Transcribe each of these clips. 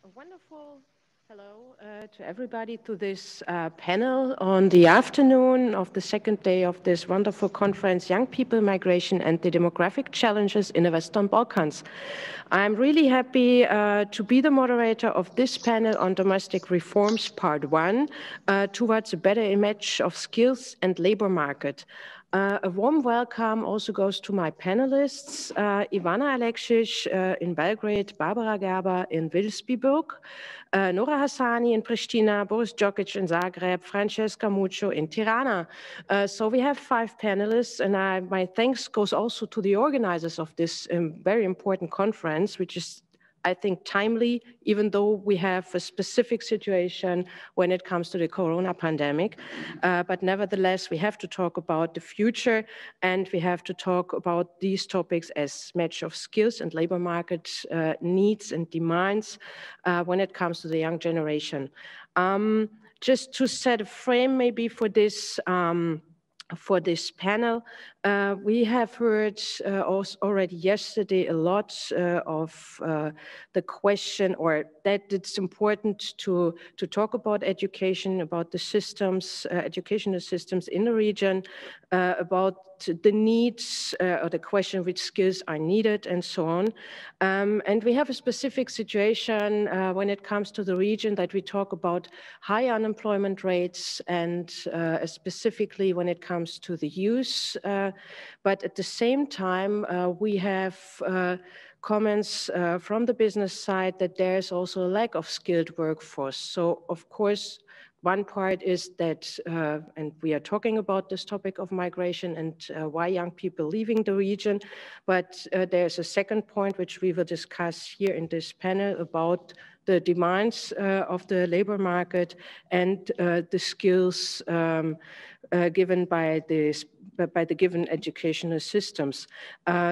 A wonderful hello to everybody to this panel on the afternoon of the second day of this wonderful conference, Young People, Migration and the Demographic Challenges in the Western Balkans. I'm really happy to be the moderator of this panel on domestic reforms, part 1, towards a better image of skills and labor market. A warm welcome also goes to my panelists, Ivana Aleksić in Belgrade, Barbara Gerber in Vilsbiburg, Nora Hasani in Prishtina, Boris Jokić in Zagreb, Françeska Muço in Tirana. So we have 5 panelists, and my thanks goes also to the organizers of this very important conference, which is, I think, timely, even though we have a specific situation when it comes to the corona pandemic. But nevertheless, we have to talk about the future, and we have to talk about these topics as match of skills and labor market needs and demands when it comes to the young generation. Just to set a frame maybe for this panel, we have heard already yesterday a lot of the question, or that it's important to talk about education, about the systems, educational systems in the region, about the needs or the question which skills are needed and so on. And we have a specific situation when it comes to the region that we talk about high unemployment rates and specifically when it comes to the youth. But at the same time, we have comments from the business side that there's also a lack of skilled workforce. So of course, one part is that, and we are talking about this topic of migration and why young people leaving the region, but there's a second point which we will discuss here in this panel about the demands of the labor market and the skills given by the given educational systems.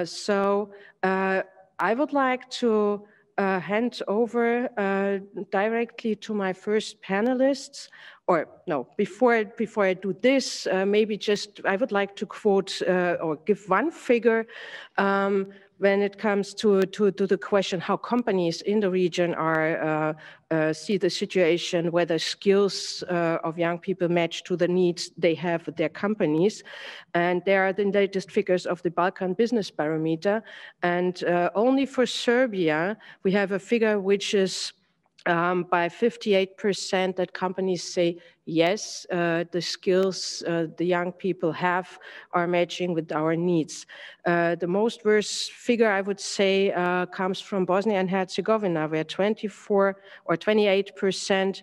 So I would like to hand over directly to my first panelists. Or no, before I do this, maybe just I would like to quote or give one figure when it comes to the question how companies in the region are see the situation, whether skills of young people match to the needs they have with their companies. And there are the latest figures of the Balkan Business Barometer. And only for Serbia, we have a figure which is by 58% that companies say, yes, the skills the young people have are matching with our needs. The most worst figure, I would say, comes from Bosnia and Herzegovina, where 24 or 28%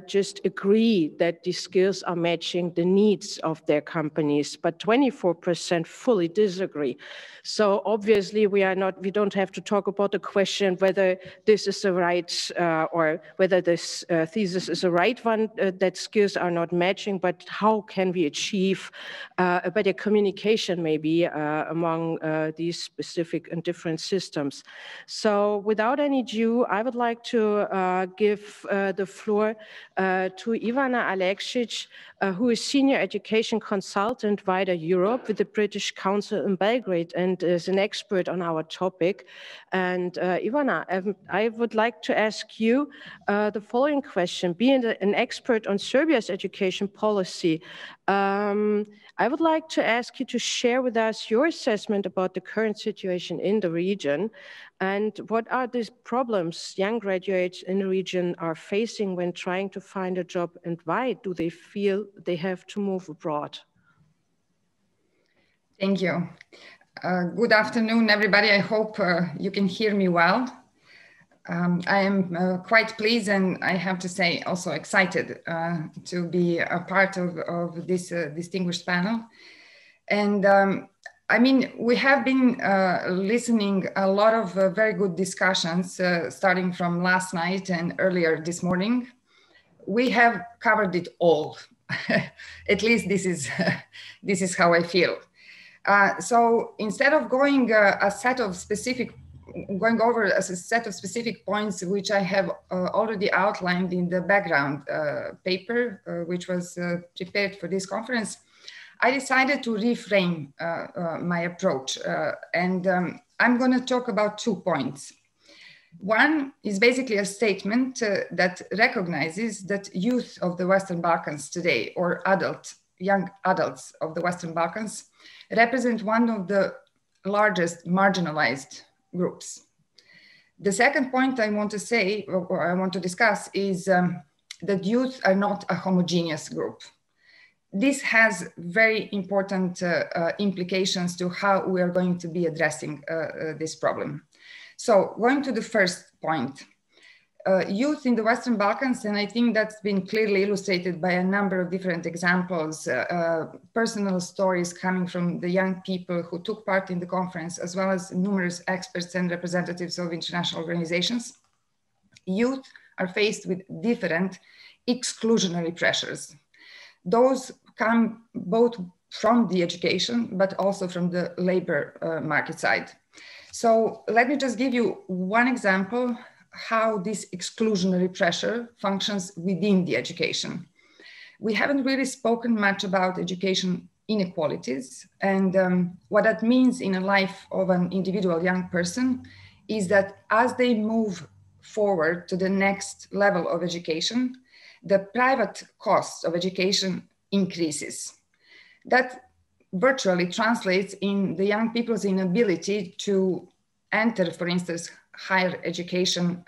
just agree that the skills are matching the needs of their companies, but 24% fully disagree. So obviously we don't have to talk about the question whether this is the right or whether this thesis is the right one, that skills are not matching, but how can we achieve a better communication maybe among these specific and different systems. So without any ado, I would like to give the floor to Ivana Aleksić, who is Senior Education Consultant wider Europe with the British Council in Belgrade and is an expert on our topic. And Ivana, I would like to ask you the following question. Being an expert on Serbia's education policy, I would like to ask you to share with us your assessment about the current situation in the region and what are the problems young graduates in the region are facing when trying to find a job, and why do they feel they have to move abroad? Thank you. Good afternoon, everybody. I hope you can hear me well. I am quite pleased, and I have to say also excited to be a part of this distinguished panel. And I mean, we have been listening a lot of very good discussions starting from last night and earlier this morning. We have covered it all. At least this is how I feel. So instead of going over a set of specific points, which I have already outlined in the background paper, which was prepared for this conference, I decided to reframe my approach. And I'm going to talk about 2 points. One is basically a statement that recognizes that youth of the Western Balkans today, or young adults of the Western Balkans, represent one of the largest marginalized groups. The second point I want to say, or I want to discuss, is that youth are not a homogeneous group. This has very important implications to how we are going to be addressing this problem. So going to the first point, youth in the Western Balkans, and I think that's been clearly illustrated by a number of different examples, personal stories coming from the young people who took part in the conference, as well as numerous experts and representatives of international organizations. Youth are faced with different exclusionary pressures. Those come both from the education, but also from the labor market side. So let me just give you one example how this exclusionary pressure functions within the education. We haven't really spoken much about education inequalities, and what that means in a life of an individual young person is that as they move forward to the next level of education, the private costs of education increases. That virtually translates in the young people's inability to enter, for instance, higher education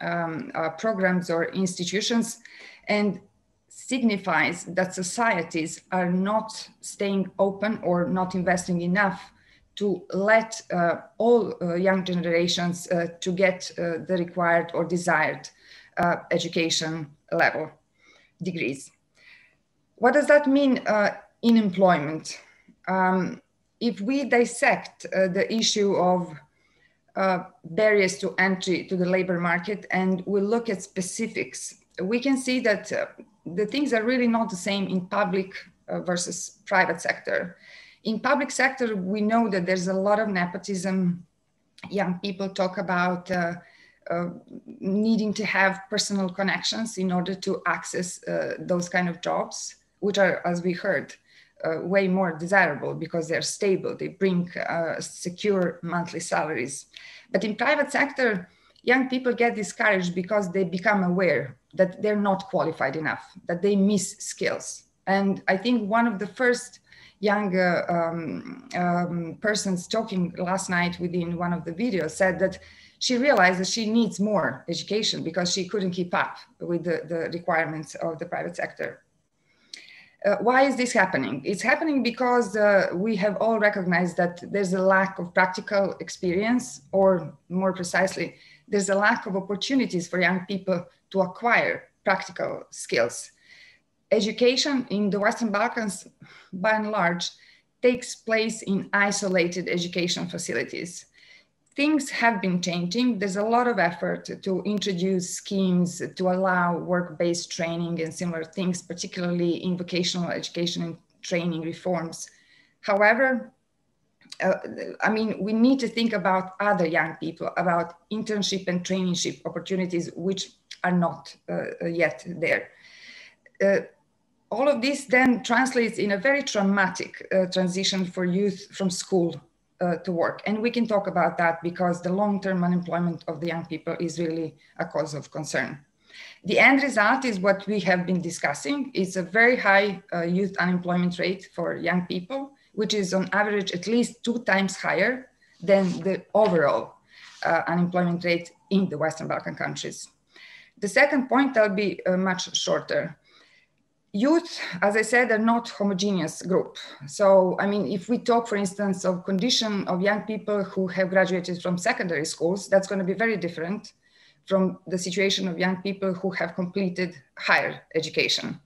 programs or institutions, and signifies that societies are not staying open or not investing enough to let all young generations to get the required or desired education level degrees. What does that mean in employment? If we dissect the issue of barriers to entry to the labor market and we look at specifics, we can see that the things are really not the same in public versus private sector. In public sector, we know that there's a lot of nepotism. Young people talk about needing to have personal connections in order to access those kind of jobs, which are, as we heard, way more desirable because they're stable, they bring secure monthly salaries. But in private sector, young people get discouraged because they become aware that they're not qualified enough, that they miss skills. And I think one of the first young persons talking last night within one of the videos said that she realized that she needs more education because she couldn't keep up with the requirements of the private sector. Why is this happening? It's happening because we have all recognized that there's a lack of practical experience, or more precisely, there's a lack of opportunities for young people to acquire practical skills. Education in the Western Balkans, by and large, takes place in isolated education facilities. Things have been changing. There's a lot of effort to introduce schemes to allow work-based training and similar things, particularly in vocational education and training reforms. However, I mean, we need to think about other young people, about internship and traineeship opportunities, which are not yet there. All of this then translates in a very traumatic transition for youth from school to work. And we can talk about that because the long-term unemployment of the young people is really a cause of concern. The end result is what we have been discussing. It's a very high youth unemployment rate for young people, which is on average at least 2 times higher than the overall unemployment rate in the Western Balkan countries. The second point, I'll be much shorter. Youth, as I said, are not homogeneous group. So, I mean, if we talk, for instance, of condition of young people who have graduated from secondary schools, that's going to be very different from the situation of young people who have completed higher education.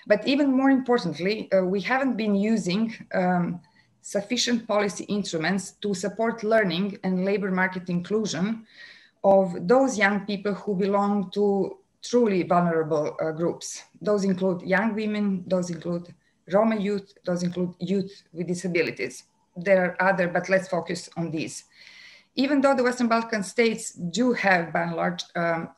But even more importantly, we haven't been using sufficient policy instruments to support learning and labor market inclusion of those young people who belong to truly vulnerable groups. Those include young women, those include Roma youth, those include youth with disabilities. There are other, but let's focus on these. Even though the Western Balkan states do have, by and large,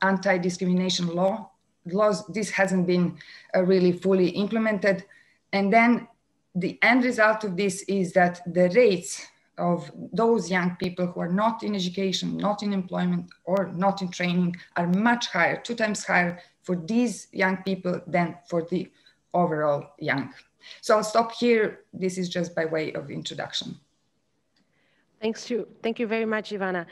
anti-discrimination laws, this hasn't been really fully implemented. And then the end result of this is that the rates of those young people who are not in education, not in employment, or not in training are much higher, 2 times higher for these young people than for the overall young. So I'll stop here. This is just by way of introduction. Thank you very much, Ivana,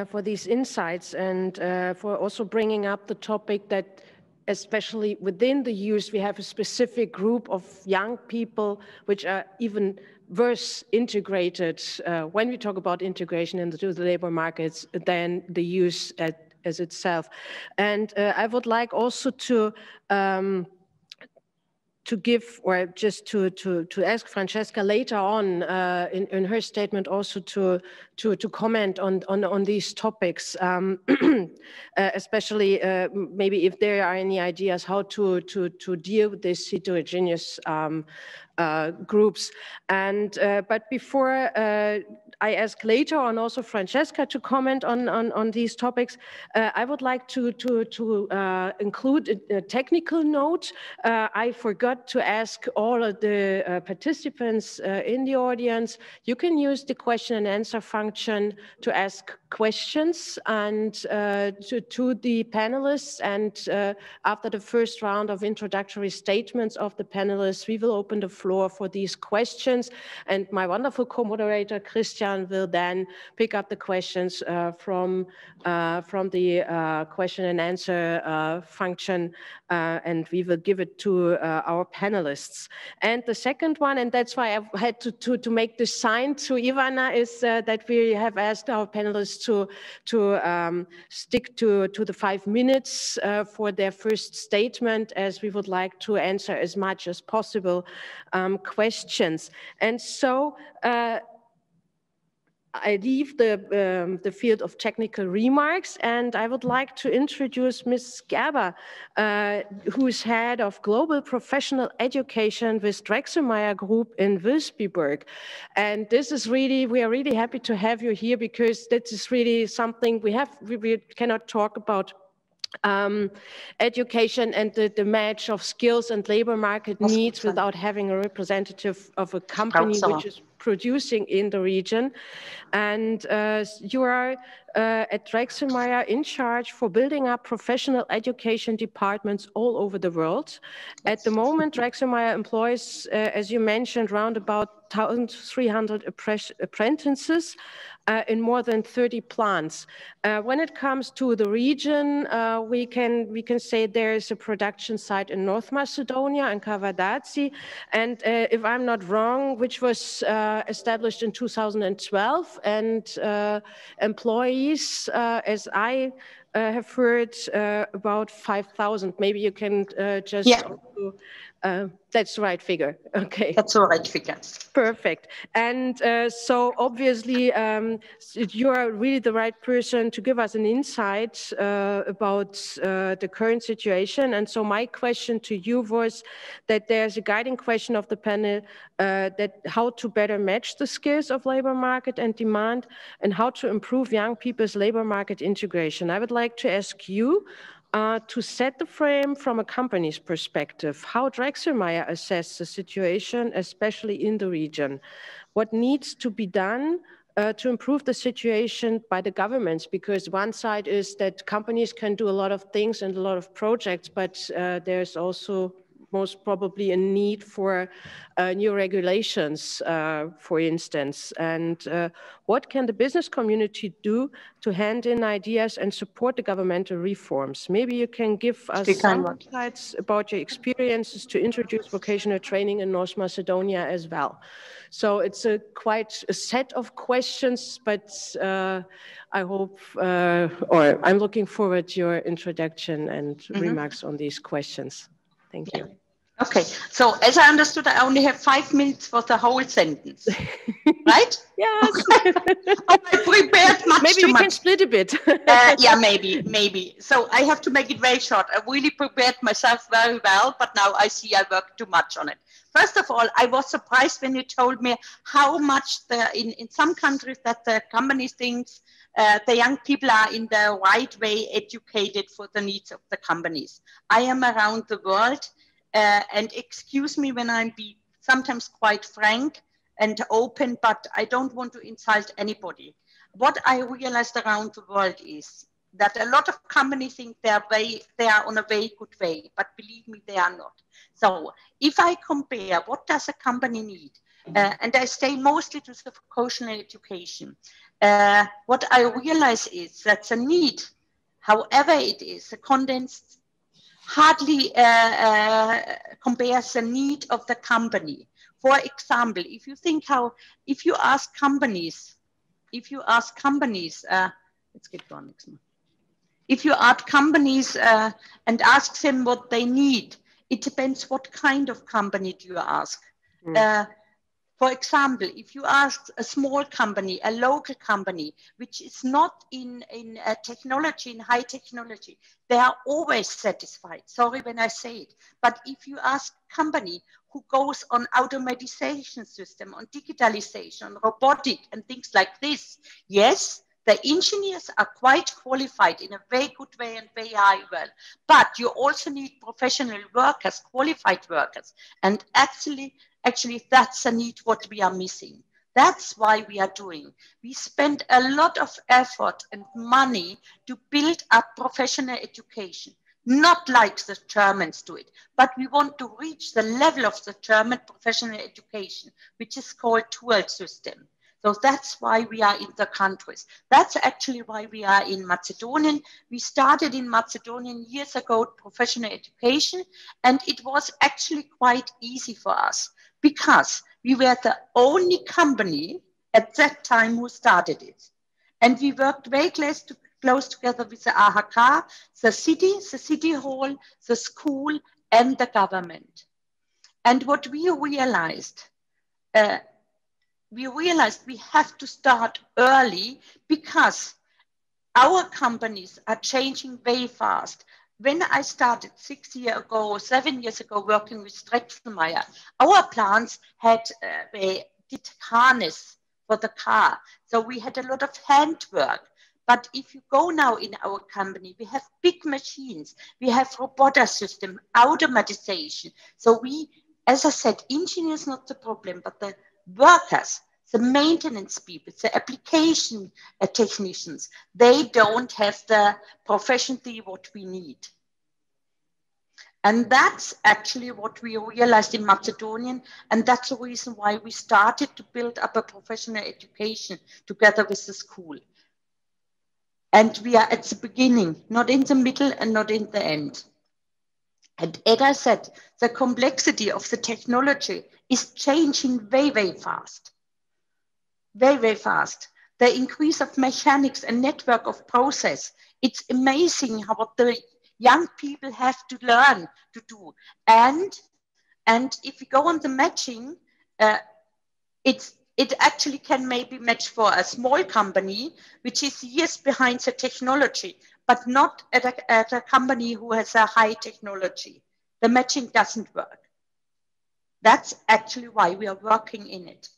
for these insights and for also bringing up the topic that especially within the youth, we have a specific group of young people which are even worse integrated when we talk about integration into the labor markets than the youth as itself. And I would like also to give, or just to ask Françeska later on in her statement also to comment on these topics, especially maybe if there are any ideas how to deal with these heterogeneous groups. And but before I ask later on also Françeska to comment on these topics, I would like to include a technical note. I forgot to ask all of the participants in the audience. You can use the question and answer function to ask questions and to the panelists. And after the first round of introductory statements of the panelists, we will open the floor for these questions. And my wonderful co-moderator, Christian, will then pick up the questions from the question and answer function, and we will give it to our panelists. And the second one, and that's why I had to make this sign to Ivana, is that we have asked our panelists to stick to the 5 minutes for their first statement, as we would like to answer as much as possible questions. And so I leave the field of technical remarks, and I would like to introduce Ms. Gerber, who's head of global professional education with Dräxlmaier Group in Vilsbiburg. And this is really, we are really happy to have you here, because this is really something we cannot talk about education and the match of skills and labor market needs without having a representative of a company which is producing in the region. And you are at Dräxlmaier in charge for building up professional education departments all over the world. At the moment, Dräxlmaier employs, as you mentioned, around about 1,300 apprentices in more than 30 plants. When it comes to the region, we can say there is a production site in North Macedonia and Kavadaci, and if I'm not wrong, which was established in 2012, and employees, as I have heard, about 5,000. Maybe you can just... Yeah. That's the right figure. Okay. That's the right figure. Perfect. And so obviously you are really the right person to give us an insight about the current situation. And so my question to you was that there's a guiding question of the panel, that how to better match the skills of labor market and demand, and how to improve young people's labor market integration. I would like to ask you to set the frame from a company's perspective, how Dräxlmaier assesses the situation, especially in the region. What needs to be done to improve the situation by the governments? Because one side is that companies can do a lot of things and a lot of projects, but there's also most probably a need for new regulations, for instance. And what can the business community do to hand in ideas and support the governmental reforms? Maybe you can give us some insights about your experiences to introduce vocational training in North Macedonia as well. So it's quite a set of questions, but I hope, or I'm looking forward to your introduction and remarks on these questions. Thank you. Okay, so as I understood, I only have 5 minutes for the whole sentence, right? Yes. I prepared much maybe too we much. Can split a bit. Yeah, maybe. So I have to make it very short. I really prepared myself very well, but now I see I worked too much on it. First of all, I was surprised when you told me how much in some countries that the company thinks the young people are in the right way educated for the needs of the companies. I am around the world. And excuse me when I'm sometimes quite frank, and open, but I don't want to insult anybody. What I realized around the world is that a lot of companies think they are on a very good way, but believe me, they are not. So if I compare, what does a company need? And I stay mostly to the vocational education. What I realize is that the need, however it is, the condensed hardly compares the need of the company. For example, if you think if you ask companies, let's get going next month. If you ask companies and ask them what they need, it depends what kind of company do you ask. For example, if you ask a small company, a local company, which is not in technology, in high technology, they are always satisfied. Sorry when I say it. But if you ask a company who goes on automatization system, on digitalization, on robotic and things like this, yes, the engineers are quite qualified in a very good way and very high well. But you also need professional workers, qualified workers. And actually, that's a need what we are missing. That's why we are doing. We spend a lot of effort and money to build up professional education. Not like the Germans do it, but we want to reach the level of the German professional education, which is called dual system. So that's why we are in the countries. That's actually why we are in Macedonian. We started in Macedonian years ago, professional education, and it was actually quite easy for us because we were the only company at that time who started it. And we worked very close together with the AHK, the city hall, the school, and the government. And what we realized we have to start early because our companies are changing very fast. When I started 7 years ago, working with Dräxlmaier, our plants they did harness for the car. So we had a lot of handwork. But if you go now in our company, we have big machines, we have robotic system, automatization. So we, as I said, engineers not the problem, but the workers, the maintenance people, the application technicians, they don't have the professionally what we need. And that's actually what we realized in Macedonian. And that's the reason why we started to build up a professional education together with the school. And we are at the beginning, not in the middle and not in the end. And as I said, the complexity of the technology is changing very, very fast. Very, very fast. The increase of mechanics and network of process. It's amazing how the young people have to learn to do. And if you go on the matching, it actually can maybe match for a small company, which is years behind the technology, but not at a company who has a high technology. The matching doesn't work. That's actually why we are working in it.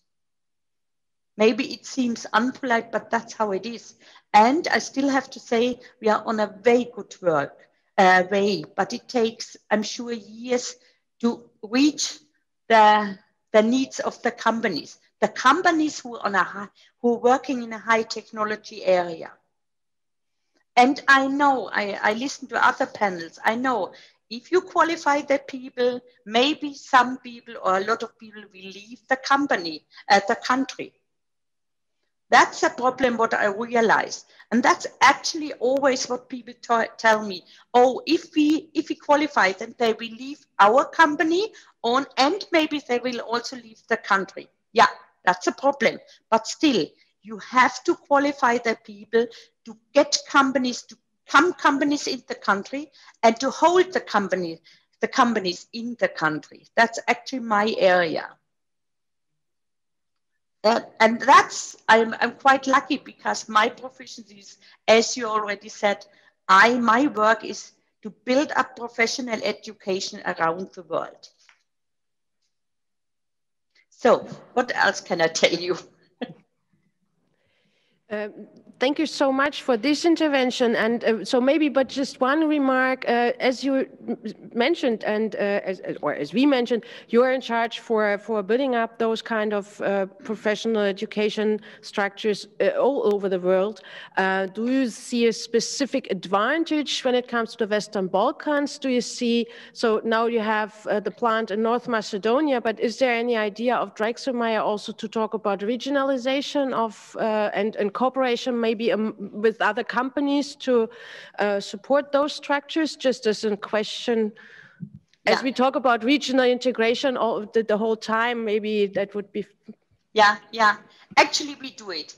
Maybe it seems unpolite, but that's how it is. And I still have to say we are on a very good way, but it takes, I'm sure, years to reach the needs of the companies. The companies who are working in a high technology area. And I know, I listen to other panels, I know if you qualify the people, maybe some people or a lot of people will leave the company, the country. That's a problem what I realize. And that's actually always what people tell me. Oh, if we qualify them, they will leave our company and maybe they will also leave the country. Yeah, that's a problem. But still, you have to qualify the people to get companies to come companies in the country and to hold the companies in the country. That's actually my area. And that's, I'm quite lucky because my profession is, as you already said, my work is to build up professional education around the world. So what else can I tell you? Thank you so much for this intervention. And so maybe, but just one remark, as you mentioned, and as we mentioned, you are in charge for building up those kind of professional education structures all over the world. Do you see a specific advantage when it comes to the Western Balkans? Do you see, so now you have the plant in North Macedonia, but is there any idea of Dräxlmaier also to talk about regionalization of and cooperation maybe with other companies to support those structures? Just as a question, as we talk about regional integration all the whole time, maybe that would be. Yeah. Actually, we do it.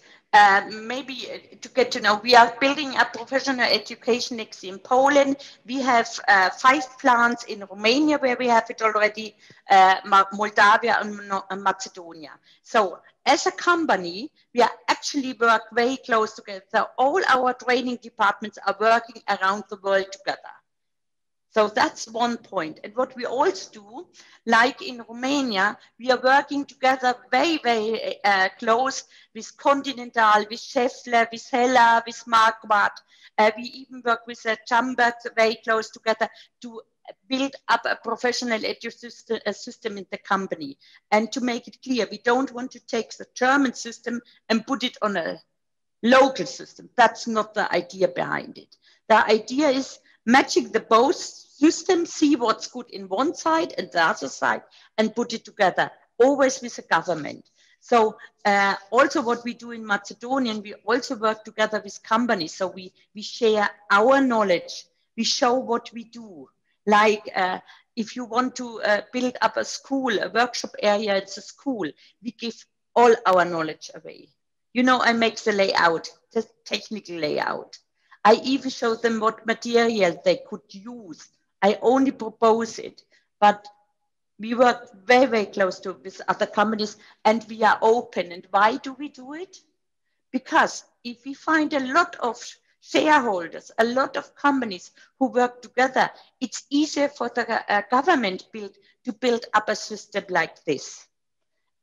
Maybe to get to know, we are building up professional education next in Poland. We have 5 plants in Romania where we have it already, Moldavia and Macedonia. So as a company, we are actually work very close together. All our training departments are working around the world together. So that's one point. And what we also do, like in Romania, we are working together very, very close with Continental, with Scheffler, with Hella, with Marquardt. We even work with Gerber very close together to build up a professional system in the company. And to make it clear, we don't want to take the German system and put it on a local system. That's not the idea behind it. The idea is matching the both systems, see what's good in one side and the other side, and put it together, always with the government. So also what we do in Macedonian, we also work together with companies. So we share our knowledge. We show what we do. Like if you want to build up a school, a workshop area, it's a school, we give all our knowledge away. You know, I make the layout, the technical layout. I even show them what material they could use. I only propose it, but we work very, very close to with other companies, and we are open. And why do we do it? Because if we find a lot of shareholders, a lot of companies who work together, it's easier for the government to build up a system like this.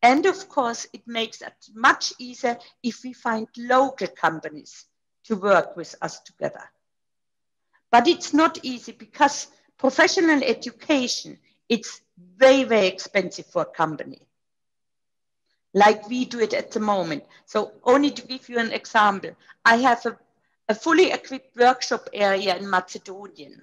And of course, it makes it much easier if we find local companies to work with us together. But it's not easy because professional education, it's very, very expensive for a company. Like we do it at the moment. So only to give you an example, I have a fully equipped workshop area in Macedonian.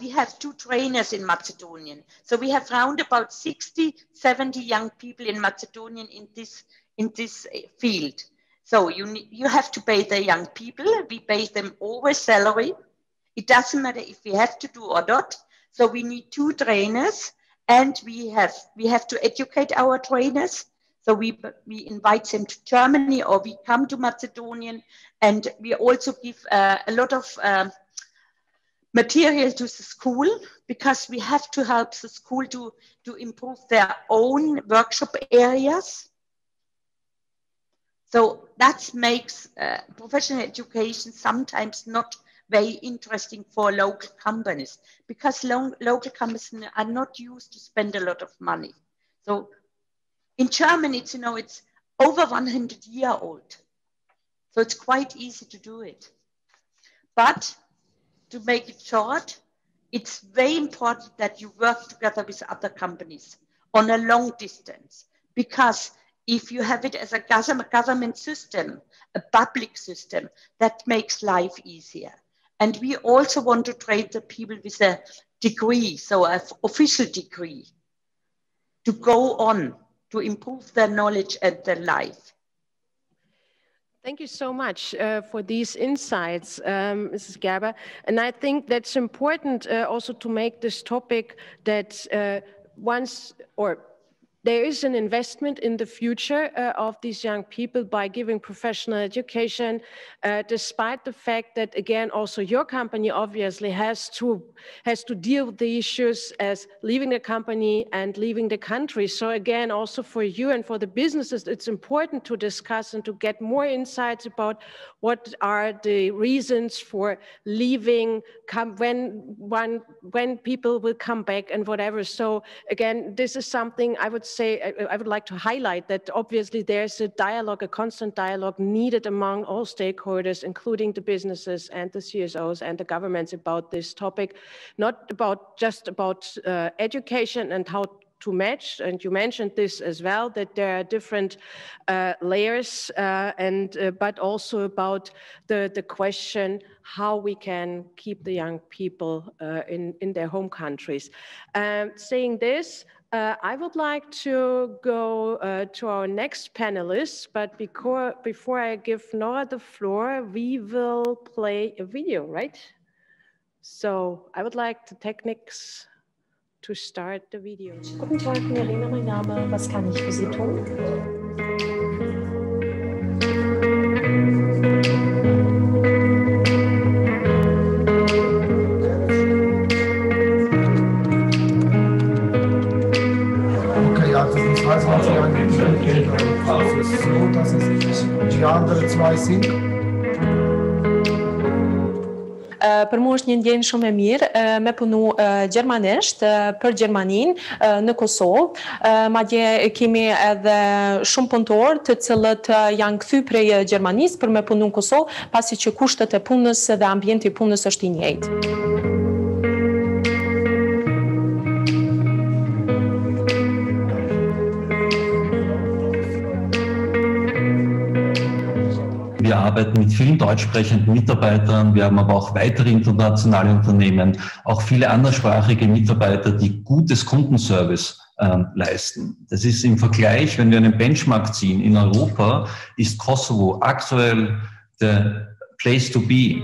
We have 2 trainers in Macedonian. So we have around about 60, 70 young people in Macedonian in this field. So you have to pay the young people. We pay them always salary. It doesn't matter if we have to do or not. So we need 2 trainers, and we have to educate our trainers. So we invite them to Germany, or we come to Macedonian, and we also give a lot of material to the school, because we have to help the school to improve their own workshop areas. So that makes professional education sometimes not very interesting for local companies, because local companies are not used to spend a lot of money. So in Germany, it's over 100 years old. So it's quite easy to do it. But to make it short, it's very important that you work together with other companies on a long distance, because if you have it as a government system, a public system, that makes life easier. And we also want to train the people with a degree, so an official degree, to go on, to improve their knowledge and their life. Thank you so much for these insights, Mrs. Gerber. And I think that's important also to make this topic that there is an investment in the future of these young people by giving professional education, despite the fact that, again, also your company obviously has to deal with the issues as leaving the company and leaving the country. So again, also for you and for the businesses, it's important to discuss and to get more insights about what are the reasons for leaving, when people will come back and whatever. So again, this is something I would say, I would like to highlight that obviously there's a dialogue, a constant dialogue needed among all stakeholders, including the businesses and the CSOs and the governments about this topic, not just about education and how to match, and you mentioned this as well, that there are different layers, but also about the question how we can keep the young people in their home countries. Saying this, I would like to go to our next panelist, but before I give Nora the floor, we will play a video, right? So I would like the techniques to start the video. Guten Tag, Mirena, mein Name. Was kann ich für Sie tun? Okay, ja, das heißt, was Sie eigentlich es ist so, dass es die anderen zwei sind. Për mua është një ndjenjë shumë e mirë me punu gjermanisht për Gjermaninë në Kosovë. Madje kemi edhe shumë punëtorë të cilët janë kthy prej Gjermanisë për me punu në Kosovë, pasi që kushtet e punës dhe ambienti i punës është i njëjtë. Wir arbeiten mit vielen deutsch sprechenden Mitarbeitern, wir haben aber auch weitere internationale Unternehmen, auch viele anderssprachige Mitarbeiter, die gutes Kundenservice leisten. Das ist im Vergleich, wenn wir einen Benchmark ziehen, in Europa ist Kosovo aktuell the place to be.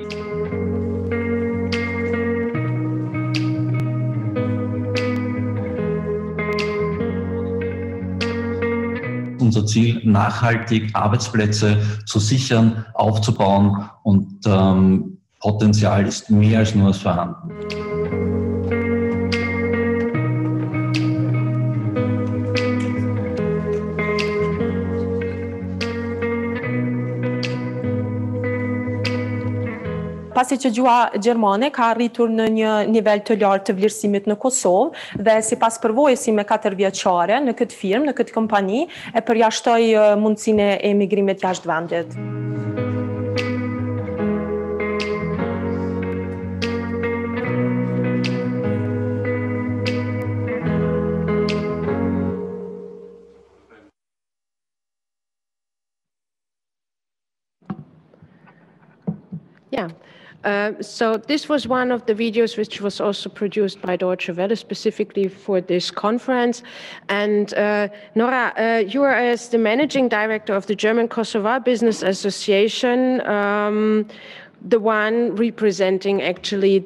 Unser Ziel, nachhaltig Arbeitsplätze zu sichern, aufzubauen, und Potenzial ist mehr als nur vorhanden. Pasi që gjuha gjermane ka arritur në një nivel të lartë të vlerësimit në Kosovë dhe sipas përvojësime 4 vjeçare në këtë firmë, në këtë kompani, e përjashtoi mundësinë e emigrimit jashtë vendit. Yeah. So this was one of the videos which was also produced by Deutsche Welle specifically for this conference. And Nora, you are as the managing director of the German-Kosovar Business Association, the one representing actually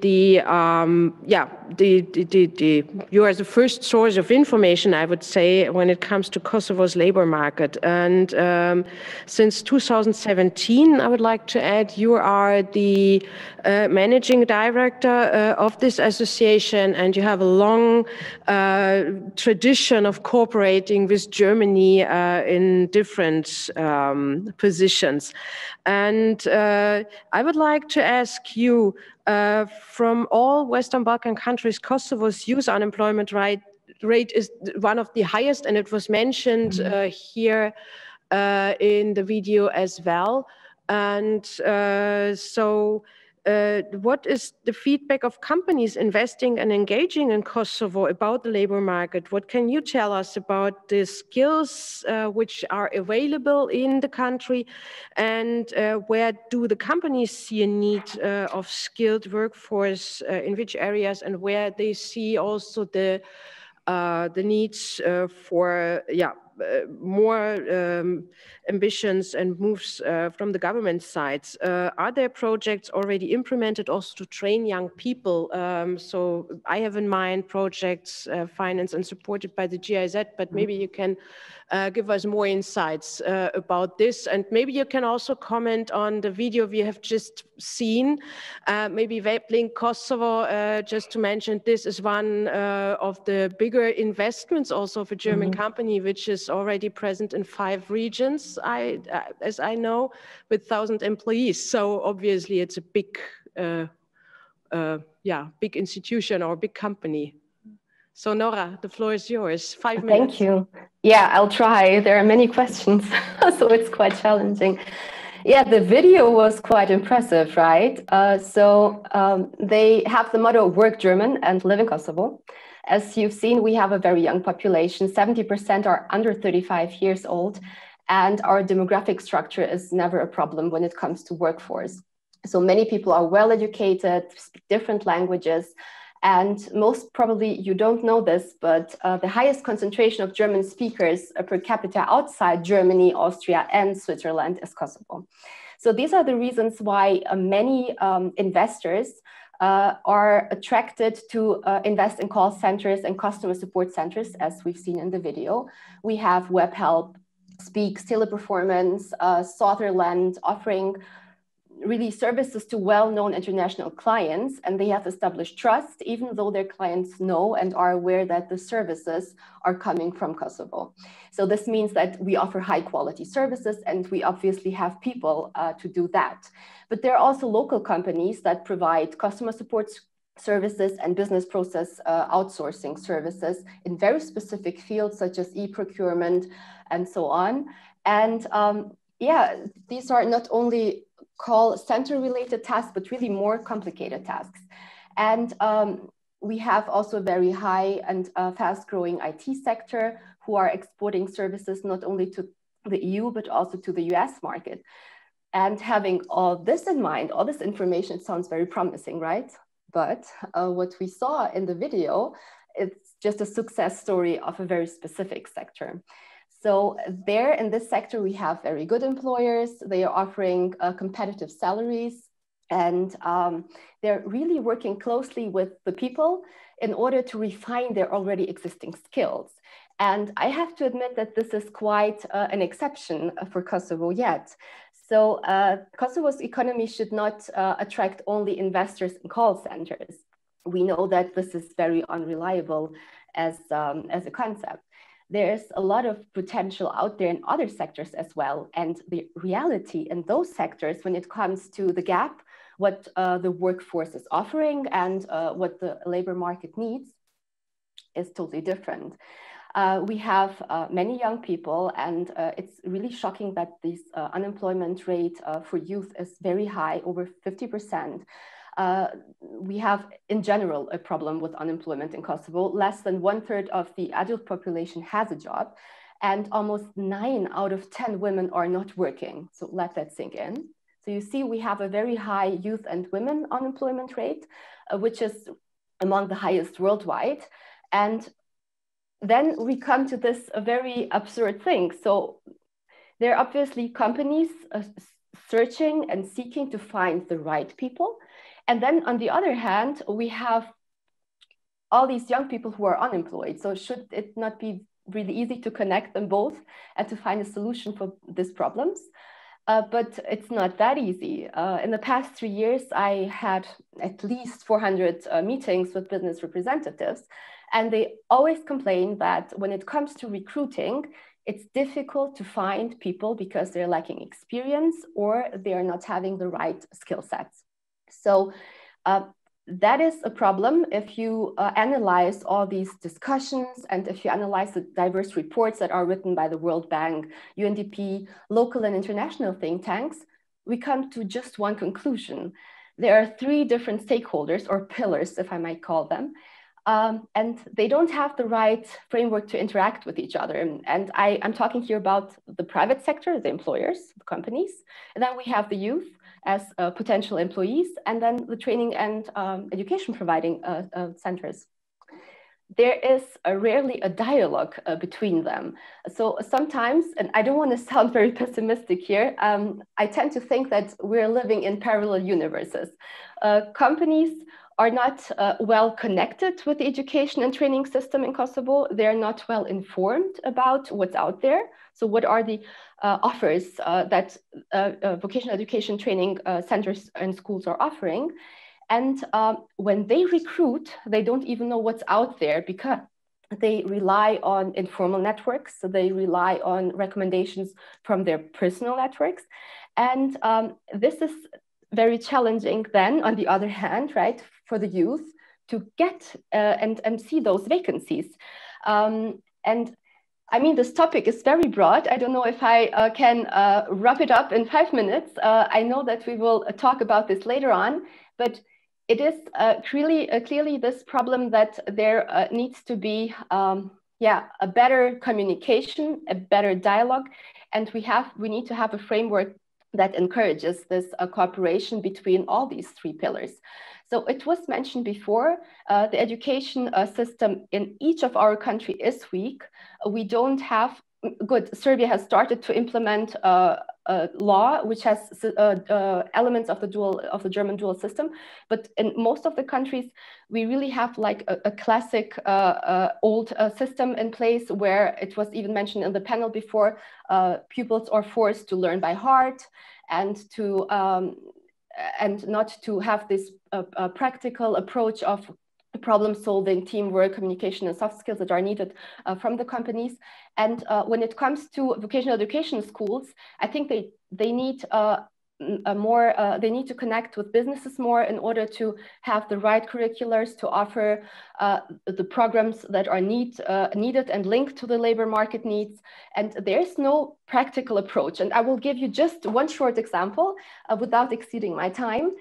you are the first source of information, I would say, when it comes to Kosovo's labor market. And since 2017, I would like to add, you are the managing director of this association, and you have a long tradition of cooperating with Germany in different positions. And I would like to ask you, from all Western Balkan countries, Kosovo's youth unemployment rate is one of the highest, and it was mentioned here in the video as well. And what is the feedback of companies investing and engaging in Kosovo about the labor market? What can you tell us about the skills which are available in the country, and where do the companies see a need of skilled workforce, in which areas, and where they see also the needs for more ambitions and moves from the government sides? Are there projects already implemented also to train young people? So I have in mind projects financed and supported by the GIZ, but maybe you can give us more insights about this. And maybe you can also comment on the video we have just seen. Maybe Weblink Kosovo, just to mention, this is one of the bigger investments also of a German company, which is already present in 5 regions, as I know, with 1,000 employees. So obviously it's a big, big institution or big company. So Nora, the floor is yours. 5 minutes. Thank you. Yeah, I'll try. There are many questions, so it's quite challenging. Yeah, the video was quite impressive, right? They have the motto, work German and live in Kosovo. As you've seen, we have a very young population. 70% are under 35 years old, and our demographic structure is never a problem when it comes to workforce. So many people are well educated, speak different languages, and most probably you don't know this, but the highest concentration of German speakers per capita outside Germany, Austria, and Switzerland is Kosovo. So these are the reasons why many investors are attracted to invest in call centers and customer support centers, as we've seen in the video. We have web help, Speaks, Teleperformance, Sutherland offering really services to well-known international clients, and they have established trust, even though their clients know and are aware that the services are coming from Kosovo. So this means that we offer high quality services, and we obviously have people to do that. But there are also local companies that provide customer support services and business process outsourcing services in very specific fields, such as e-procurement and so on. And yeah, these are not only call center related tasks, but really more complicated tasks. And we have also a very high and fast growing IT sector who are exporting services not only to the EU, but also to the US market. And having all this in mind, all this information sounds very promising, right? But what we saw in the video, it's just a success story of a very specific sector. So there in this sector, we have very good employers. They are offering competitive salaries, and they're really working closely with the people in order to refine their already existing skills. And I have to admit that this is quite an exception for Kosovo yet. So Kosovo's economy should not attract only investors in call centers. We know that this is very unreliable as a concept. There's a lot of potential out there in other sectors as well. And the reality in those sectors, when it comes to the gap, what the workforce is offering and what the labor market needs is totally different. We have many young people, and it's really shocking that this unemployment rate for youth is very high, over 50%. We have, in general, a problem with unemployment in Kosovo. Less than 1/3 of the adult population has a job, and almost 9 out of 10 women are not working. So let that sink in. So you see, we have a very high youth and women unemployment rate, which is among the highest worldwide. And then we come to this very absurd thing. So there are obviously companies searching and seeking to find the right people. And then on the other hand, we have all these young people who are unemployed. So should it not be really easy to connect them both and to find a solution for these problems? But it's not that easy. In the past 3 years, I had at least 400 meetings with business representatives, and they always complain that when it comes to recruiting, it's difficult to find people because they're lacking experience or they are not having the right skill sets. So that is a problem if you analyze all these discussions and if you analyze the diverse reports that are written by the World Bank, UNDP, local and international think tanks, we come to just one conclusion. There are 3 different stakeholders or pillars, if I might call them, and they don't have the right framework to interact with each other. And I'm talking here about the private sector, the employers, the companies, and then we have the youth as potential employees, and then the training and education providing centers. There is rarely a dialogue between them. So sometimes, and I don't want to sound very pessimistic here, I tend to think that we're living in parallel universes. Companies are not well connected with the education and training system in Kosovo. They're not well informed about what's out there. So what are the offers that vocational education training centers and schools are offering? And when they recruit, they don't even know what's out there because they rely on informal networks. So they rely on recommendations from their personal networks. And this is very challenging then, on the other hand, right, for the youth to get and see those vacancies. And I mean, this topic is very broad. I don't know if I can wrap it up in 5 minutes. I know that we will talk about this later on, but it is clearly this problem that there needs to be a better communication, a better dialogue, and we need to have a framework that encourages this cooperation between all these 3 pillars. So it was mentioned before, the education system in each of our countries is weak. We don't have, Serbia has started to implement a law which has elements of the German dual system, but in most of the countries, we really have like a classic old system in place where it was even mentioned in the panel before, pupils are forced to learn by heart and to and not to have this practical approach of problem solving, teamwork, communication, and soft skills that are needed from the companies. And when it comes to vocational education schools, I think they need they need to connect with businesses more in order to have the right curriculars to offer the programs that are needed and linked to the labor market needs. And there's no practical approach. And I will give you just one short example without exceeding my time.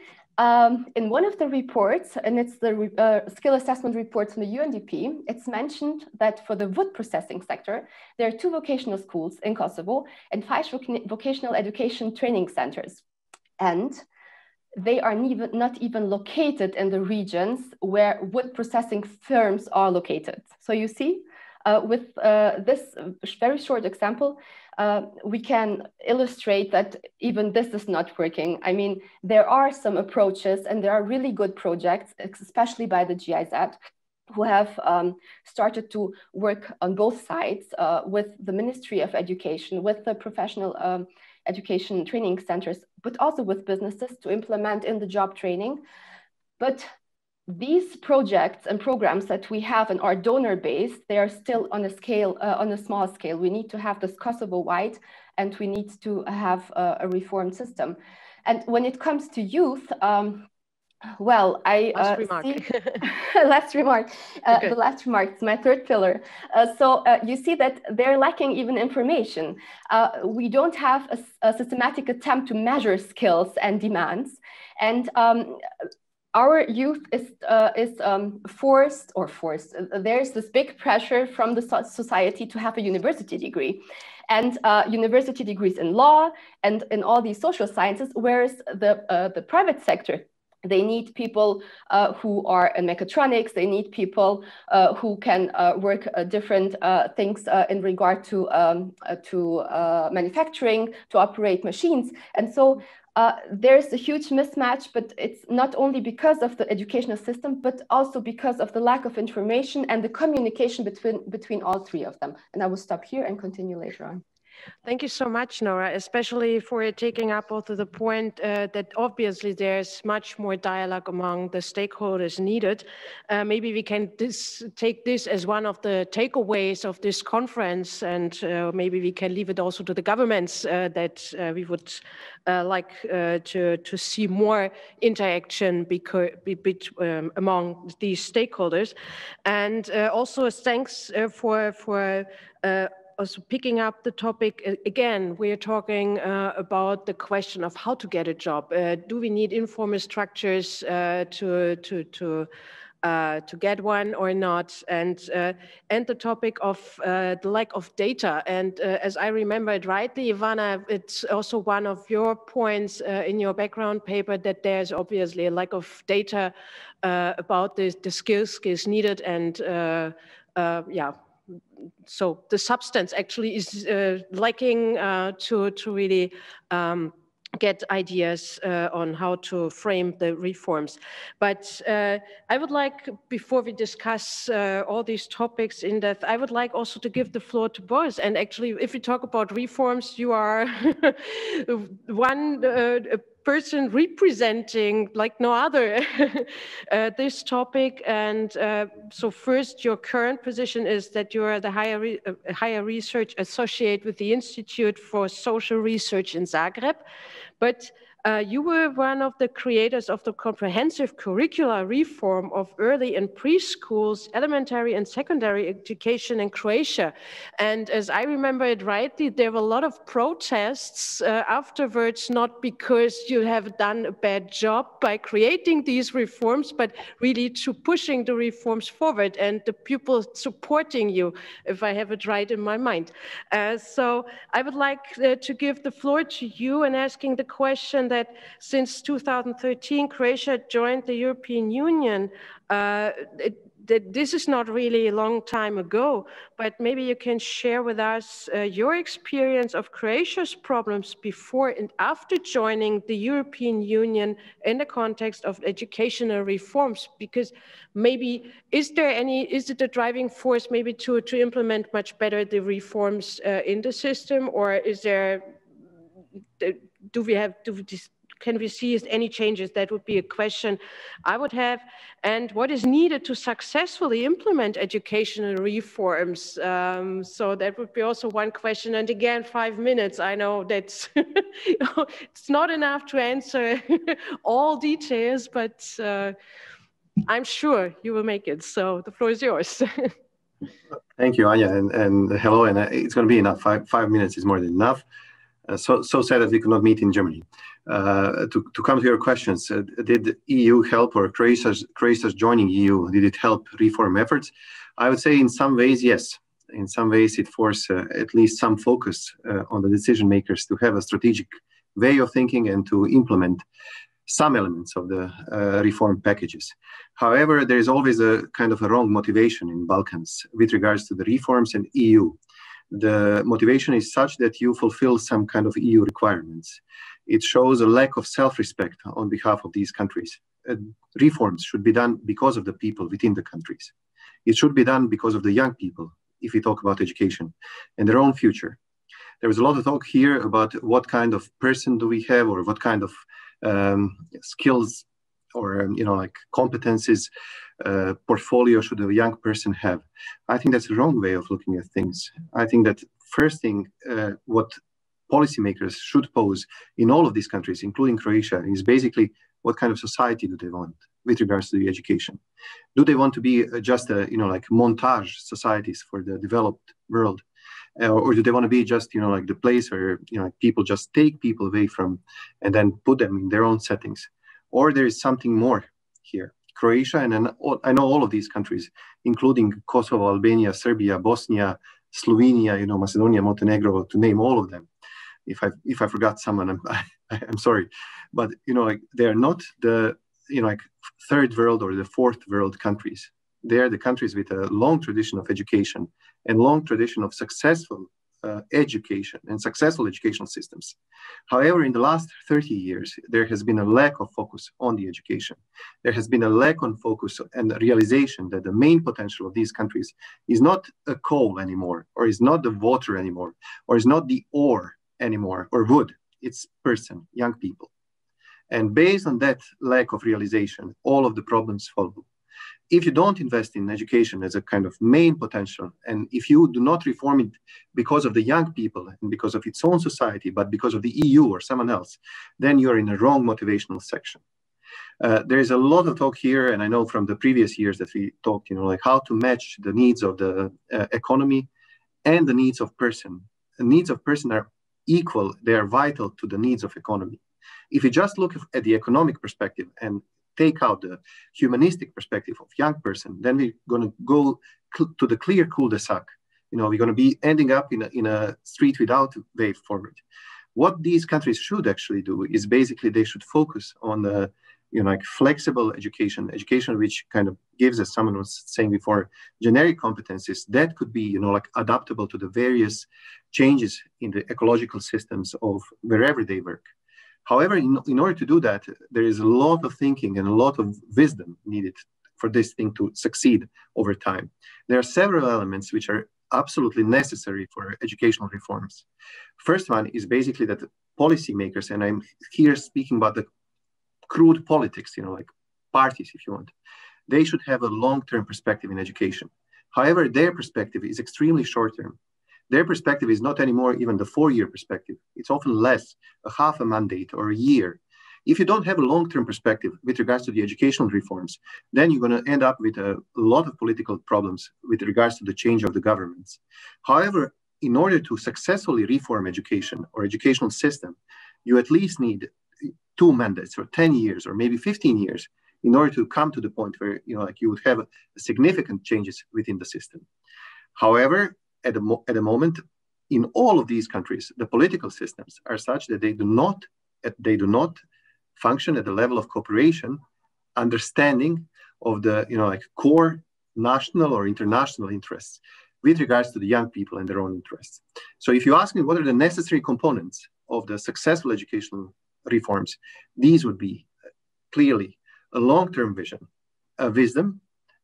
In one of the reports, and it's the skill assessment reports from the UNDP, it's mentioned that for the wood processing sector, there are 2 vocational schools in Kosovo and 5 vocational education training centers. And they are not even located in the regions where wood processing firms are located. So you see, with this very short example, we can illustrate that even this is not working. I mean, there are some approaches and there are really good projects, especially by the GIZ, who have started to work on both sides with the Ministry of Education, with the professional education training centers, but also with businesses to implement in the job training. But these projects and programs that we have and are donor-based, they are still on a small scale. We need to have this Kosovo-wide, and we need to have a reformed system. And when it comes to youth, well, last remark. Last remark. Okay. The last remark is my 3rd pillar. So you see that they're lacking even information. We don't have a systematic attempt to measure skills and demands. And our youth is forced. There's this big pressure from the society to have a university degree, and university degrees in law and in all these social sciences, whereas the private sector, they need people who are in mechatronics. They need people who can work different things in regard to manufacturing, to operate machines. And so there's a huge mismatch, but it's not only because of the educational system, but also because of the lack of information and the communication between all 3 of them. And I will stop here and continue later on. Thank you so much, Nora, especially for taking up also the point that obviously there's much more dialogue among the stakeholders needed. Maybe we can take this as one of the takeaways of this conference, and maybe we can leave it also to the governments that we would like to see more interaction among these stakeholders. And also thanks for also picking up the topic again. We're talking about the question of how to get a job. Do we need informal structures to get one or not? And the topic of the lack of data. And as I remember it rightly, Ivana, it's also one of your points in your background paper that there's obviously a lack of data about the skills needed, and yeah. So the substance actually is lacking to really get ideas on how to frame the reforms. But I would like, before we discuss all these topics in depth, I would like also to give the floor to Boris. And actually, if we talk about reforms, you are one person representing like no other this topic. And so first, your current position is that you are the higher research associate with the Institute for Social Research in Zagreb. But You were one of the creators of the comprehensive curricular reform of early and preschools, elementary and secondary education in Croatia. And as I remember it rightly, there were a lot of protests afterwards, not because you have done a bad job by creating these reforms, but really to pushing the reforms forward and the pupils supporting you, if I have it right in my mind. So I would like to give the floor to you and asking the question that since 2013, Croatia joined the European Union. This is not really a long time ago, but maybe you can share with us your experience of Croatia's problems before and after joining the European Union in the context of educational reforms, because maybe is it a driving force maybe to implement much better the reforms in the system, or is there, can we see any changes? That would be a question I would have. And what is needed to successfully implement educational reforms? So that would be also one question. And again, 5 minutes. I know that's it's not enough to answer all details, but I'm sure you will make it. So the floor is yours. Thank you, Anja, and hello. And it's going to be enough. 5 minutes is more than enough. So sad that we could not meet in Germany. To come to your questions, did EU help, or Croatia's joining EU, did it help reform efforts? I would say in some ways, yes. In some ways, it forced at least some focus on the decision makers to have a strategic way of thinking and to implement some elements of the reform packages. However, there is always a kind of a wrong motivation in Balkans with regards to the reforms and EU. The motivation is such that you fulfill some kind of EU requirements. It shows a lack of self-respect on behalf of these countries. Reforms should be done because of the people within the countries. It should be done because of the young people, if we talk about education and their own future. There was a lot of talk here about what kind of person do we have, or what kind of skills or like competencies portfolio should a young person have. I think that's the wrong way of looking at things. I think that first thing what policymakers should pose in all of these countries, including Croatia, is basically what kind of society do they want with regards to the education. Do they want to be just like montage societies for the developed world, or do they want to be just like the place where people just take people away from and then put them in their own settings? Or there is something more here. Croatia, and I know all of these countries, including Kosovo, Albania, Serbia, Bosnia, Slovenia, Macedonia, Montenegro, to name all of them. If I forgot someone, I'm sorry, but like they're not the like third world or the fourth world countries. They are the countries with a long tradition of education and long tradition of successful education and successful educational systems. However, in the last 30 years, there has been a lack of focus on the education. There has been a lack of focus and the realization that the main potential of these countries is not a coal anymore, or is not the water anymore, or is not the ore anymore, or wood. It's person, young people. And based on that lack of realization, all of the problems follow. If you don't invest in education as a kind of main potential, and if you do not reform it because of the young people and because of its own society, but because of the EU or someone else, then you're in a wrong motivational section. There is a lot of talk here, and I know from the previous years that we talked, like how to match the needs of the economy and the needs of person. The needs of person are equal, they are vital to the needs of economy. If you just look at the economic perspective and take out the humanistic perspective of young person, then we're going to go to the clear cul-de-sac. We're going to be ending up in a street without a way forward. What these countries should actually do is basically they should focus on the like flexible education which kind of gives, as someone was saying before, generic competencies that could be like adaptable to the various changes in the ecological systems of wherever they work. However, in order to do that, there is a lot of thinking and a lot of wisdom needed for this thing to succeed over time. There are several elements which are absolutely necessary for educational reforms. First one is basically that policymakers, and I'm here speaking about the crude politics, like parties, if you want, they should have a long-term perspective in education. However, their perspective is extremely short-term. Their perspective is not anymore even the 4-year perspective. It's often less, a half a mandate or a year. If you don't have a long-term perspective with regards to the educational reforms, then you're going to end up with a lot of political problems with regards to the change of the governments. However, in order to successfully reform education or educational system, you at least need 2 mandates or 10 years or maybe 15 years in order to come to the point where, you know, like you would have significant changes within the system. However, at the moment, in all of these countries, the political systems are such that they do not function at the level of cooperation, understanding of the, you know, like core national or international interests with regards to the young people and their own interests. So if you ask me what are the necessary components of the successful educational reforms, these would be clearly a long-term vision, a wisdom,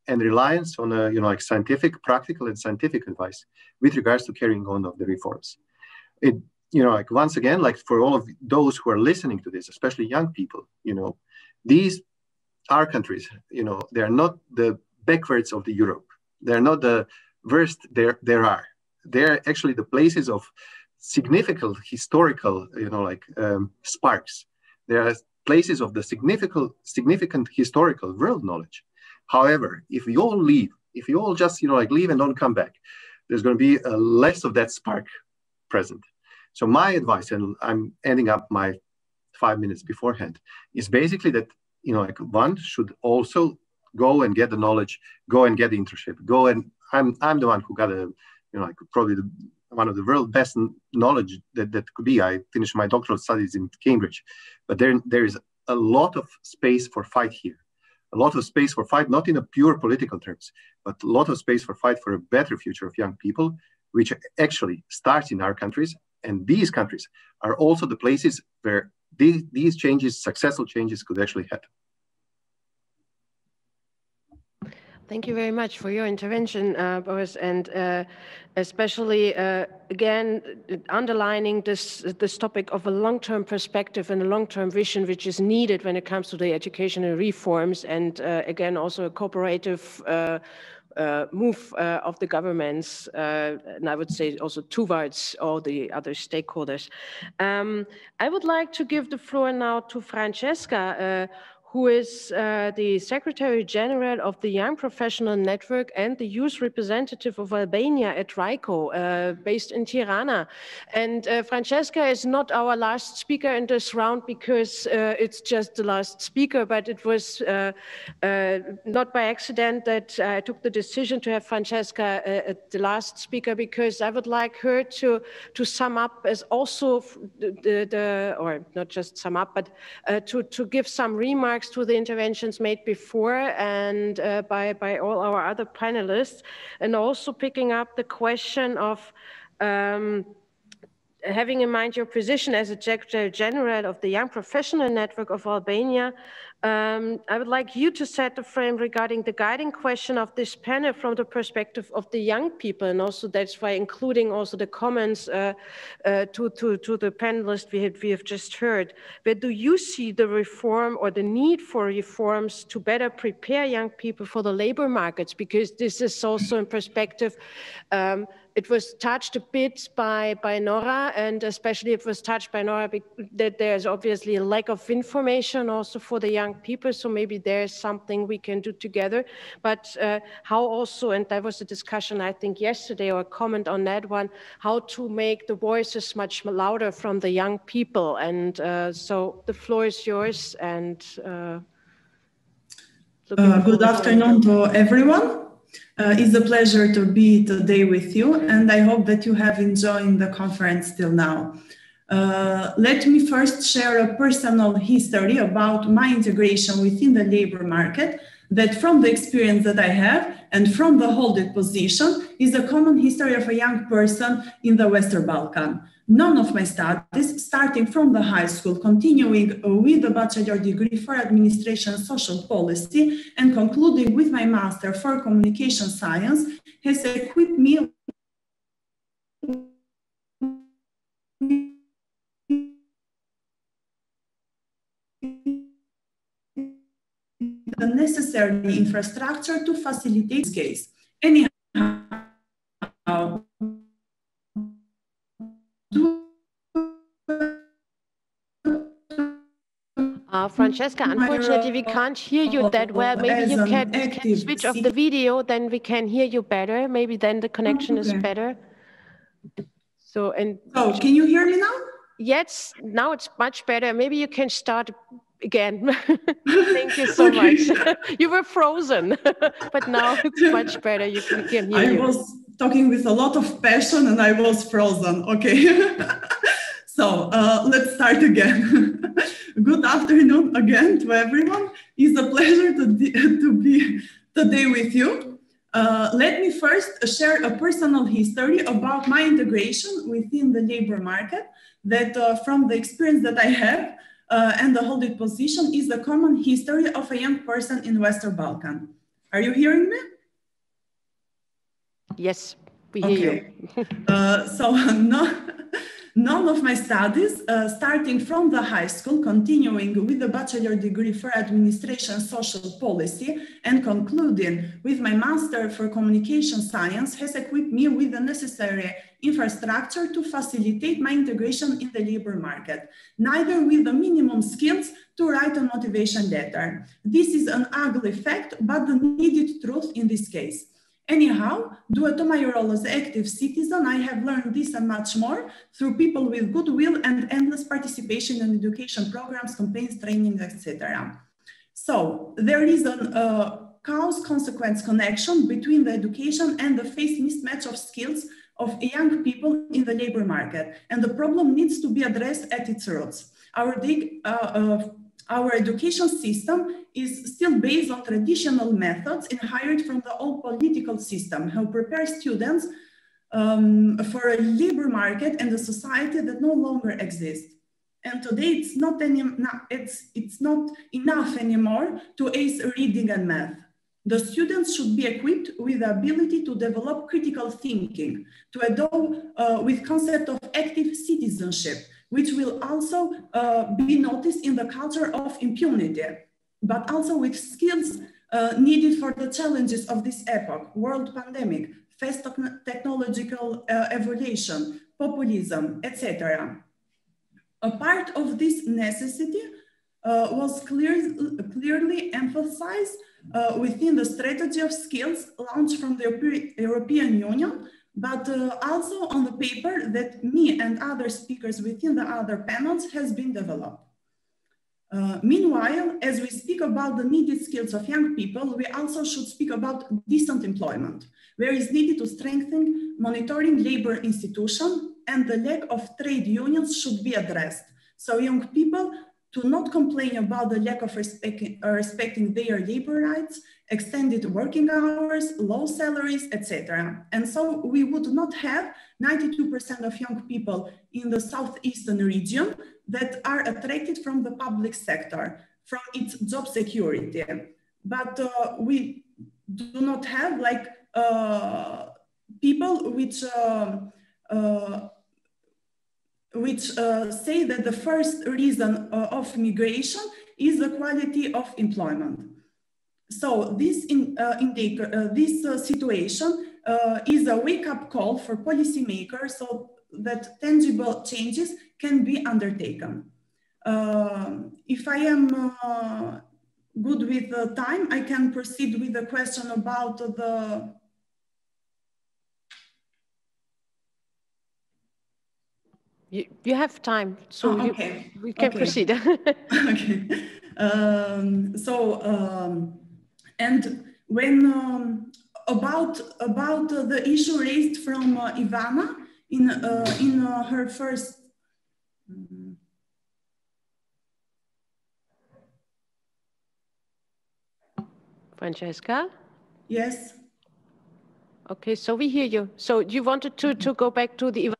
and reliance on a, you know, like scientific, practical and scientific advice with regards to carrying on of the reforms. It, you know, like once again, like for all of those who are listening to this, especially young people, you know, these are countries, you know, they're not the backwards of the Europe. They're not the worst there are. They're actually the places of significant historical, you know, like sparks. There are places of the significant historical world knowledge. However, if we all leave, if we all just, you know, like leave and don't come back, there's going to be less of that spark present. So my advice, and I'm ending up my 5 minutes beforehand, is basically that, you know, like one should also go and get the knowledge, go and get the internship, go and I'm the one who got a, you know, like probably one of the world's best knowledge that could be. I finished my doctoral studies in Cambridge, but there is a lot of space for fight here. A lot of space for fight, not in a pure political terms, but a lot of space for fight for a better future of young people, which actually starts in our countries. And these countries are also the places where these changes, successful changes, could actually happen. Thank you very much for your intervention, Boris, and especially, again, underlining this topic of a long-term perspective and a long-term vision which is needed when it comes to the educational reforms, and again, also a cooperative move of the governments, and I would say also towards all the other stakeholders. I would like to give the floor now to Françeska, who is the Secretary General of the Young Professional Network and the Youth Representative of Albania at RYCO, based in Tirana. And Françeska is not our last speaker in this round because it's just the last speaker, but it was not by accident that I took the decision to have Françeska the last speaker, because I would like her to sum up as also or not just sum up, but to give some remarks to the interventions made before and by all our other panelists, and also picking up the question of having in mind your position as a Secretary General of the Young Professional Network of Albania. I would like you to set the frame regarding the guiding question of this panel from the perspective of the young people, and also that's why including also the comments to the panelists we have just heard. Where do you see the reform or the need for reforms to better prepare young people for the labor markets? Because this is also in perspective. It was touched a bit by Nora, and especially it was touched by Nora that there's obviously a lack of information also for the young people. So maybe there's something we can do together. But how also, and that was a discussion I think yesterday, or a comment on that one, how to make the voices much louder from the young people. And so the floor is yours. And good afternoon to everyone. It's a pleasure to be today with you, and I hope that you have enjoyed the conference till now. Let me first share a personal history about my integration within the labor market, that from the experience that I have and from the holding position is a common history of a young person in the Western Balkan. None of my studies, starting from the high school, continuing with a bachelor degree for administration and social policy, and concluding with my master for communication science, has equipped me the necessary infrastructure to facilitate this case. Anyhow, Françeska, unfortunately, we can't hear you that well. Maybe you can switch off the video, then we can hear you better. Maybe then the connection is better. So, can you hear me now? Yes, now it's much better. Maybe you can start again. Thank you so much. You were frozen, but now it's much better. You can hear you. I was talking with a lot of passion and I was frozen. Okay. So let's start again. Good afternoon again to everyone. It's a pleasure to be today with you. Let me first share a personal history about my integration within the labor market that from the experience that I have and the holding position is the common history of a young person in Western Balkan. Are you hearing me? Yes, we hear you. So none of my studies, starting from the high school, continuing with the bachelor degree for administration social policy, and concluding with my master for communication science, has equipped me with the necessary infrastructure to facilitate my integration in the labor market, neither with the minimum skills to write a motivation letter. This is an ugly fact, but the needed truth in this case. Anyhow, due to my role as an active citizen, I have learned this and much more through people with goodwill and endless participation in education programs, campaigns, training, etc. So there is a cause-consequence connection between the education and the face mismatch of skills of young people in the labor market, and the problem needs to be addressed at its roots. Our education system is still based on traditional methods inherited from the old political system, who prepare students for a labor market and a society that no longer exists. And today it's not enough anymore to ace reading and math. The students should be equipped with the ability to develop critical thinking, to adopt with concept of active citizenship, which will also be noticed in the culture of impunity, but also with skills needed for the challenges of this epoch: world pandemic, fast technological evolution, populism, etc. A part of this necessity was clearly emphasized within the strategy of skills launched from the European Union, but also on the paper that me and other speakers within the other panels has been developed. Meanwhile, as we speak about the needed skills of young people, we also should speak about decent employment, where is needed to strengthen monitoring labor institutions, and the lack of trade unions should be addressed. So young people to not complain about the lack of respecting their labor rights, extended working hours, low salaries, etc. And so we would not have 92% of young people in the southeastern region that are attracted from the public sector, from its job security. But we do not have like people which say that the first reason of migration is the quality of employment. So this situation is a wake-up call for policymakers so that tangible changes can be undertaken. If I am good with the time, I can proceed with the question about the... You have time, so okay. We can proceed. Okay. And when about the issue raised from Ivana in her first. Françeska? Yes. Okay, so we hear you. So you wanted to go back to the...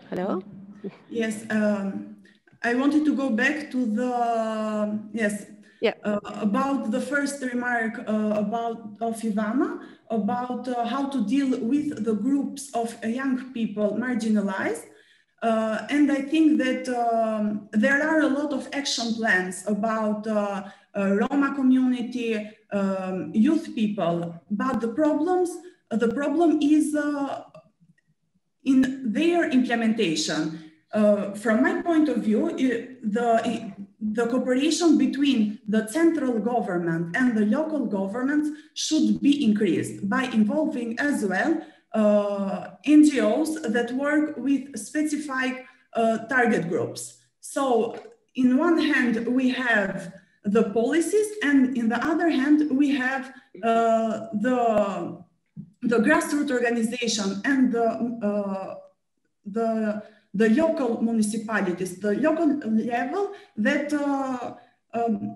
Hello? Yes, I wanted to go back to the, yes, yeah. About the first remark of Ivana, about how to deal with the groups of young people marginalized. And I think that there are a lot of action plans about Roma community, youth people, but the problem is in their implementation. From my point of view, the cooperation between the central government and the local governments should be increased by involving as well NGOs that work with specific target groups. So in one hand, we have the policies, and in the other hand, we have the grassroots organization and the local municipalities, the local level that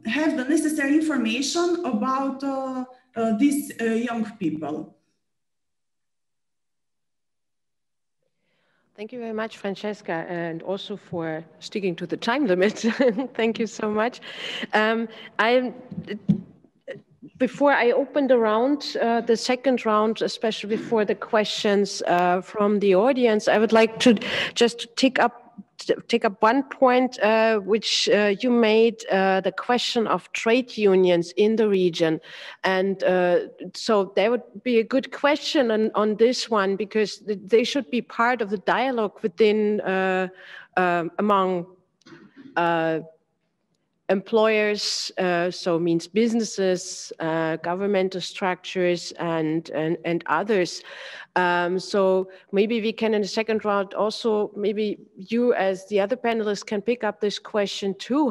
have the necessary information about these young people. Thank you very much, Françeska, and also for sticking to the time limit. Thank you so much. Before I open the round, the second round, especially before the questions from the audience, I would like to just take up one point which you made, the question of trade unions in the region. And so there would be a good question on this one, because they should be part of the dialogue within among employers, so means businesses, governmental structures, and others. So maybe we can, in the second round, also maybe you as the other panelists can pick up this question too.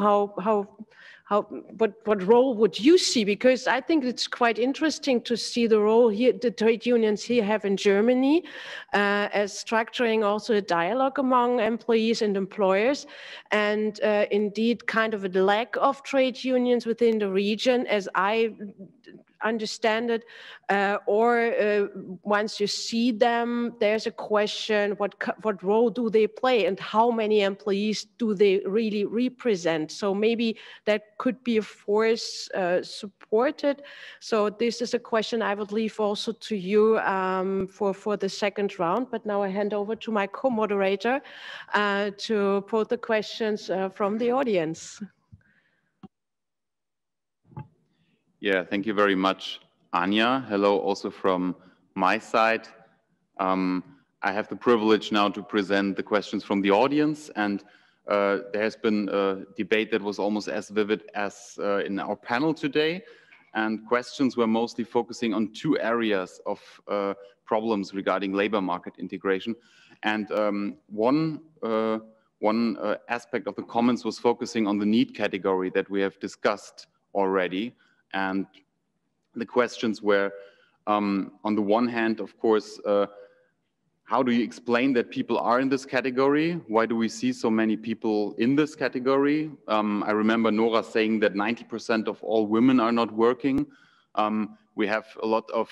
What role would you see? Because I think it's quite interesting to see the role here the trade unions here have in Germany, as structuring also a dialogue among employees and employers, and indeed kind of a lack of trade unions within the region, as I understand it, or once you see them, there's a question, what role do they play and how many employees do they really represent? So maybe that could be a force supported. So this is a question I would leave also to you for the second round, but now I hand over to my co-moderator to put the questions from the audience. Yeah, thank you very much, Anja. Hello also from my side. I have the privilege now to present the questions from the audience, and there has been a debate that was almost as vivid as in our panel today, and questions were mostly focusing on two areas of problems regarding labor market integration. And one aspect of the comments was focusing on the need category that we have discussed already. And the questions were, on the one hand, of course, how do you explain that people are in this category? Why do we see so many people in this category? I remember Nora saying that 90% of all women are not working. We have a lot of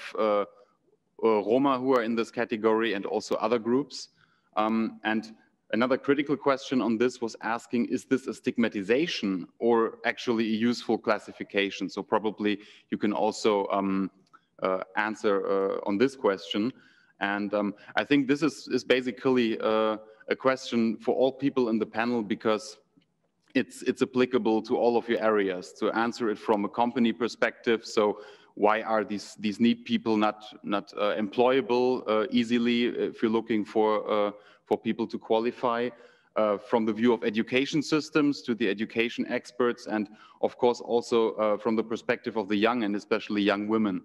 Roma who are in this category and also other groups. And another critical question on this was asking, is this a stigmatization or actually a useful classification? So probably you can also answer on this question. And I think this is basically a question for all people in the panel, because it's applicable to all of your areas. To answer it from a company perspective, so why are these need people not employable easily if you're looking for people to qualify, from the view of education systems to the education experts, and of course also from the perspective of the young and especially young women,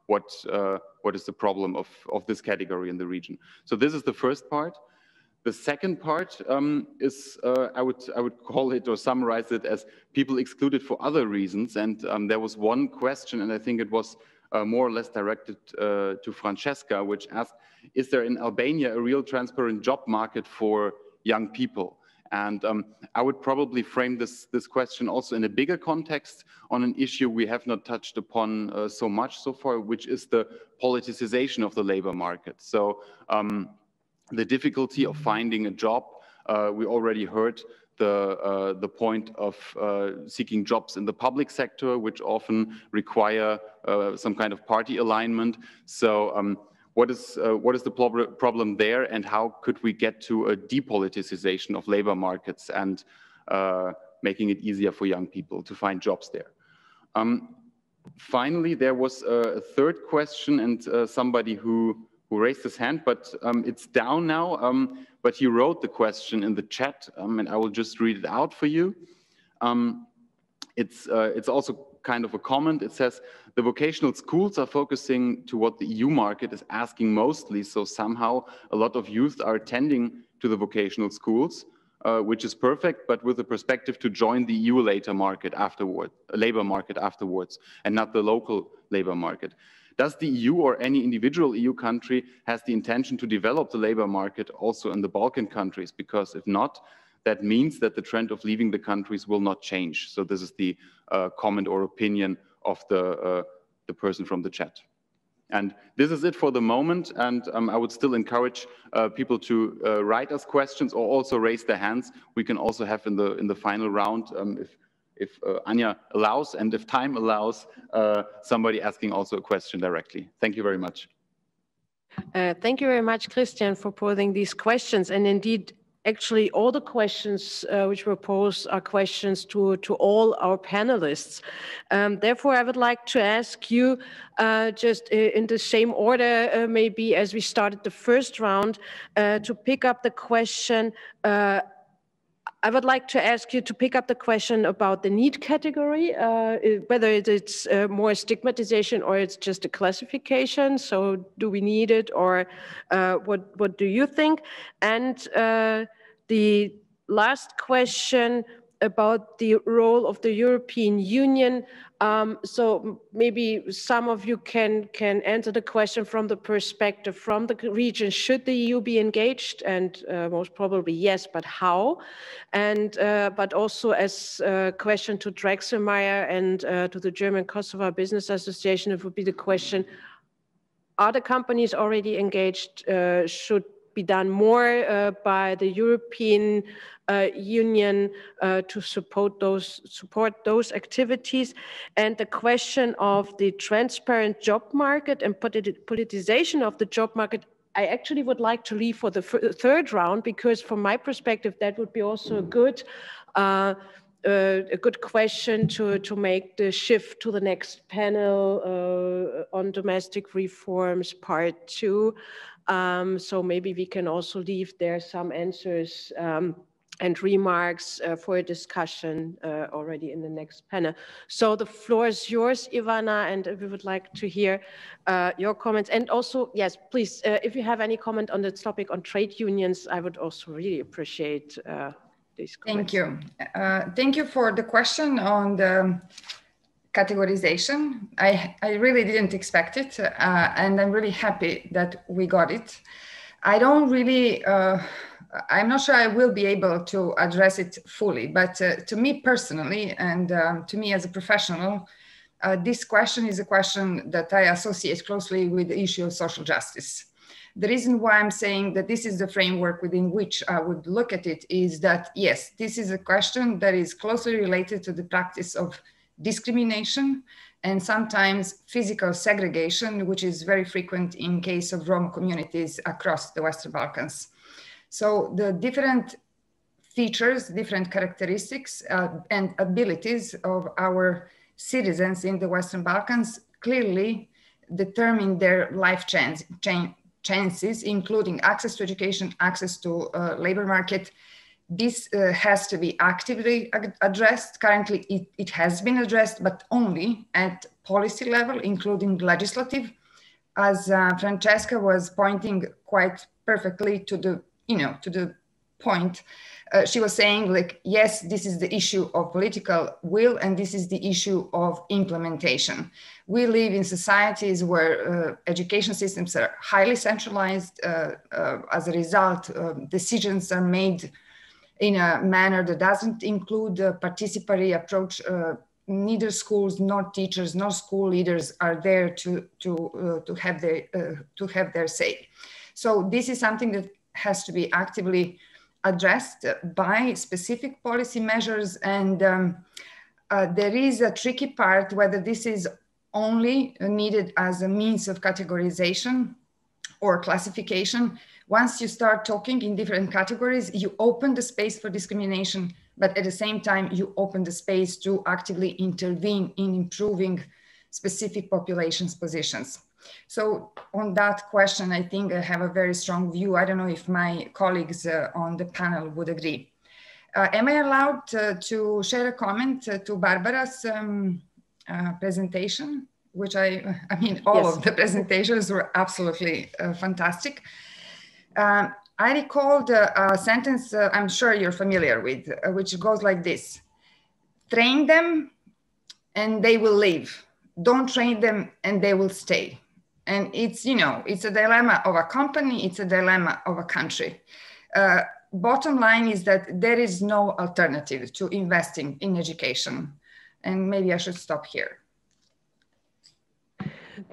what is the problem of this category in the region? So this is the first part. The second part is, I would call it or summarize it as people excluded for other reasons. And there was one question, and I think it was more or less directed to Françeska, which asked, is there in Albania a real transparent job market for young people? And I would probably frame this question also in a bigger context on an issue we have not touched upon so much so far, which is the politicization of the labor market. So the difficulty of finding a job, we already heard the point of seeking jobs in the public sector, which often require some kind of party alignment. So what is the problem there, and how could we get to a depoliticization of labor markets and making it easier for young people to find jobs there? Finally, there was a third question, and somebody who raised his hand, but it's down now. But he wrote the question in the chat, and I will just read it out for you. It's also kind of a comment. It says, the vocational schools are focusing to what the EU market is asking mostly, so somehow a lot of youth are attending to the vocational schools, which is perfect, but with the perspective to join the EU labor market afterwards, and not the local labor market. Does the EU or any individual EU country has the intention to develop the labor market also in the Balkan countries? Because if not, that means that the trend of leaving the countries will not change. So this is the comment or opinion of the person from the chat. And this is it for the moment. And I would still encourage people to write us questions or also raise their hands. We can also have in the final round, if Anja allows and if time allows, somebody asking also a question directly. Thank you very much. Thank you very much, Christian, for posing these questions. And indeed, actually, all the questions which were posed are questions to all our panelists. Therefore, I would like to ask you, just in the same order, maybe as we started the first round, to pick up the question. I would like to ask you to pick up the question about the need category, whether it's more stigmatization or it's just a classification. So do we need it, or what do you think? And the last question about the role of the European Union. So maybe some of you can answer the question from the perspective from the region. Should the EU be engaged? And most probably yes, but how? And but also as a question to Dräxlmaier and to the German-Kosovar Business Association, it would be the question, are the companies already engaged? Should be done more by the European Union to support those activities? And the question of the transparent job market and politicization of the job market, I actually would like to leave for the third round, because from my perspective, that would be also a good question to make the shift to the next panel on domestic reforms, part 2. So maybe we can also leave there some answers and remarks for a discussion already in the next panel. So the floor is yours, Ivana, and we would like to hear your comments. And also, yes, please, if you have any comment on the topic on trade unions, I would also really appreciate these comments. Thank you. Thank you for the question on the categorization. I really didn't expect it, and I'm really happy that we got it. I don't really, I'm not sure I will be able to address it fully, but to me personally, and to me as a professional, this question is a question that I associate closely with the issue of social justice. The reason why I'm saying that this is the framework within which I would look at it is that, yes, this is a question that is closely related to the practice of discrimination and sometimes physical segregation, which is very frequent in case of Roma communities across the Western Balkans. So the different features, different characteristics and abilities of our citizens in the Western Balkans clearly determine their life chances, including access to education, access to labor market. This has to be actively addressed. Currently, it has been addressed, but only at policy level, including legislative. As Françeska was pointing quite perfectly to the, to the point, she was saying, like, yes, this is the issue of political will, and this is the issue of implementation. We live in societies where education systems are highly centralized. As a result, decisions are made in a manner that doesn't include a participatory approach. Neither schools, nor teachers, nor school leaders are there to have their say. So this is something that has to be actively addressed by specific policy measures. And there is a tricky part whether this is only needed as a means of categorization or classification. Once you start talking in different categories, you open the space for discrimination, but at the same time, you open the space to actively intervene in improving specific populations positions. So on that question, I think I have a very strong view. I don't know if my colleagues on the panel would agree. Am I allowed to share a comment to Barbara's presentation, which I mean, all Yes. of the presentations were absolutely fantastic. I recalled a sentence I'm sure you're familiar with, which goes like this: train them and they will leave. Don't train them and they will stay. And it's, you know, it's a dilemma of a company, it's a dilemma of a country. Bottom line is that there is no alternative to investing in education. And maybe I should stop here.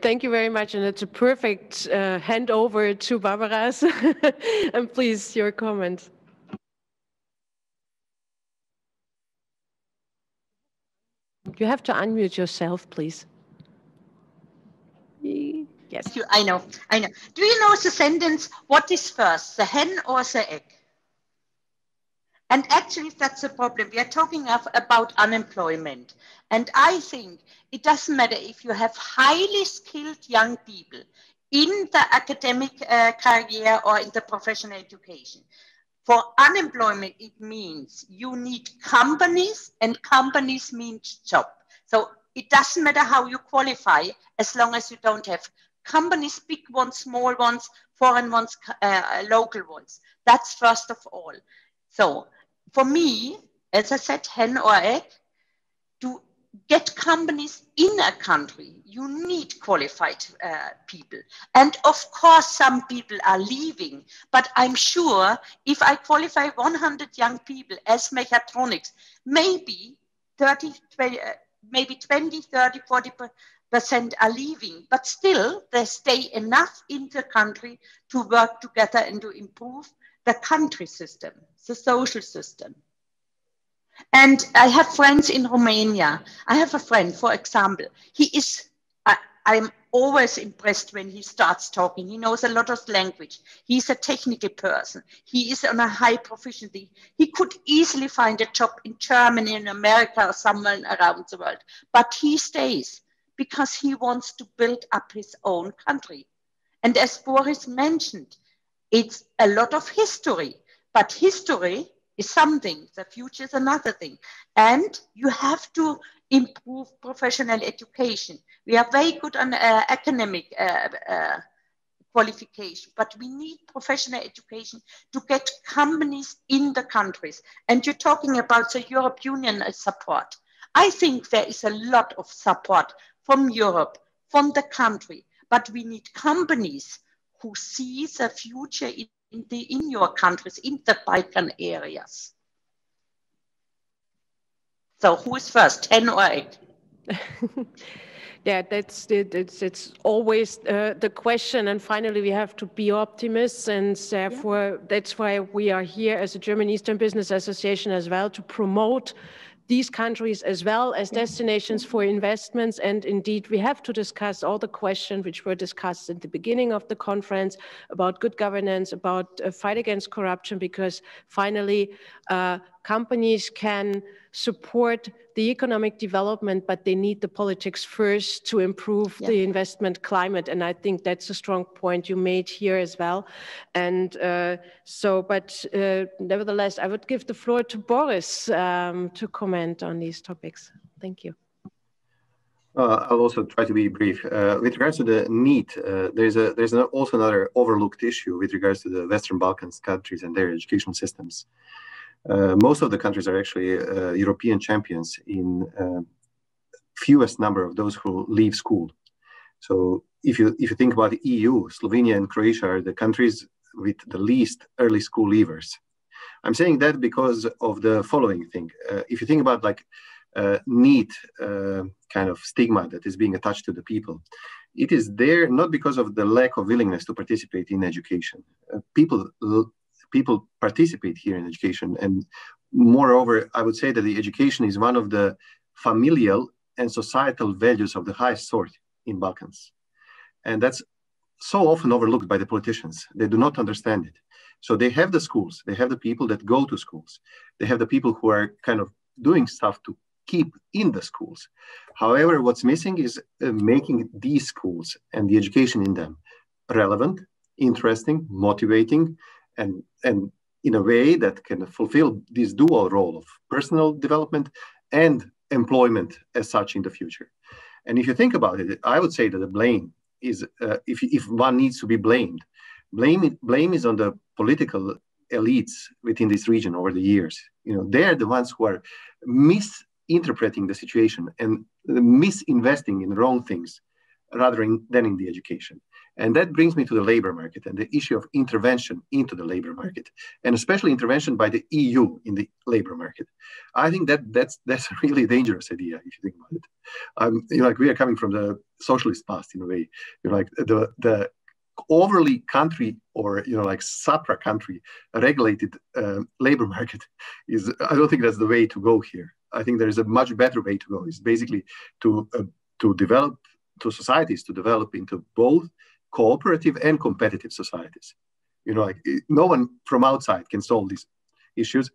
Thank you very much, and it's a perfect handover to Barbara's. And please, your comment. You have to unmute yourself, please. Yes. I know. Do you know the sentence, what is first, the hen or the egg? And actually, that's the problem. We are talking about unemployment. And I think it doesn't matter if you have highly skilled young people in the academic career or in the professional education. For unemployment, it means you need companies, and companies means job. So it doesn't matter how you qualify, as long as you don't have companies, big ones, small ones, foreign ones, local ones. That's first of all. So for me, as I said, hen or egg, to get companies in a country, you need qualified people. And of course, some people are leaving, but I'm sure if I qualify 100 young people as mechatronics, maybe 20, 30, 40% are leaving, but still they stay enough in the country to work together and to improve the country system, the social system. And I have friends in Romania. I have a friend, for example, he is, I'm always impressed when he starts talking. He knows a lot of language. He's a technical person. He is on a high proficiency. He could easily find a job in Germany, in America, or somewhere around the world. But he stays because he wants to build up his own country. And as Boris mentioned, it's a lot of history, but history is something, the future is another thing. And you have to improve professional education. We are very good on academic qualification, but we need professional education to get companies in the countries. And you're talking about the European Union support. I think there is a lot of support from Europe, from the country, but we need companies who see the future in your countries, in the Balkan areas. So who is first, hen or egg? Yeah, that's it. It's always the question, and finally we have to be optimists, and therefore that's why we are here as a German Eastern Business Association as well, to promote these countries as well as destinations for investments. And indeed, we have to discuss all the questions which were discussed at the beginning of the conference about good governance, about fight against corruption, because finally companies can support the economic development, but they need the politics first to improve the investment climate. And I think that's a strong point you made here as well. And nevertheless, I would give the floor to Boris to comment on these topics. Thank you. I'll also try to be brief. With regards to the need, there's also another overlooked issue with regards to the Western Balkans countries and their educational systems. Most of the countries are actually European champions in fewest number of those who leave school. So if you think about the EU, Slovenia and Croatia are the countries with the least early school leavers. I'm saying that because of the following thing. If you think about like NEET kind of stigma that is being attached to the people, it is there not because of the lack of willingness to participate in education. People participate here in education, and moreover, I would say that the education is one of the familial and societal values of the highest sort in Balkans. And that's so often overlooked by the politicians. They do not understand it. So they have the schools, they have the people that go to schools, they have the people who are kind of doing stuff to keep in the schools. However, what's missing is making these schools and the education in them relevant, interesting, motivating, and in a way that can fulfill this dual role of personal development and employment as such in the future. And if you think about it, I would say that the blame is, if one needs to be blamed, blame is on the political elites within this region over the years. You know, they're the ones who are misinterpreting the situation and misinvesting in wrong things rather than in the education. And that brings me to the labor market and the issue of intervention into the labor market, and especially intervention by the EU in the labor market. I think that's a really dangerous idea if you think about it. You know, like we are coming from the socialist past in a way. You know, like the overly country or, you know, like supra-country regulated labor market is, I don't think that's the way to go here. I think there is a much better way to go. It's basically to develop, to societies to develop into both cooperative and competitive societies. You know, like no one from outside can solve these issues.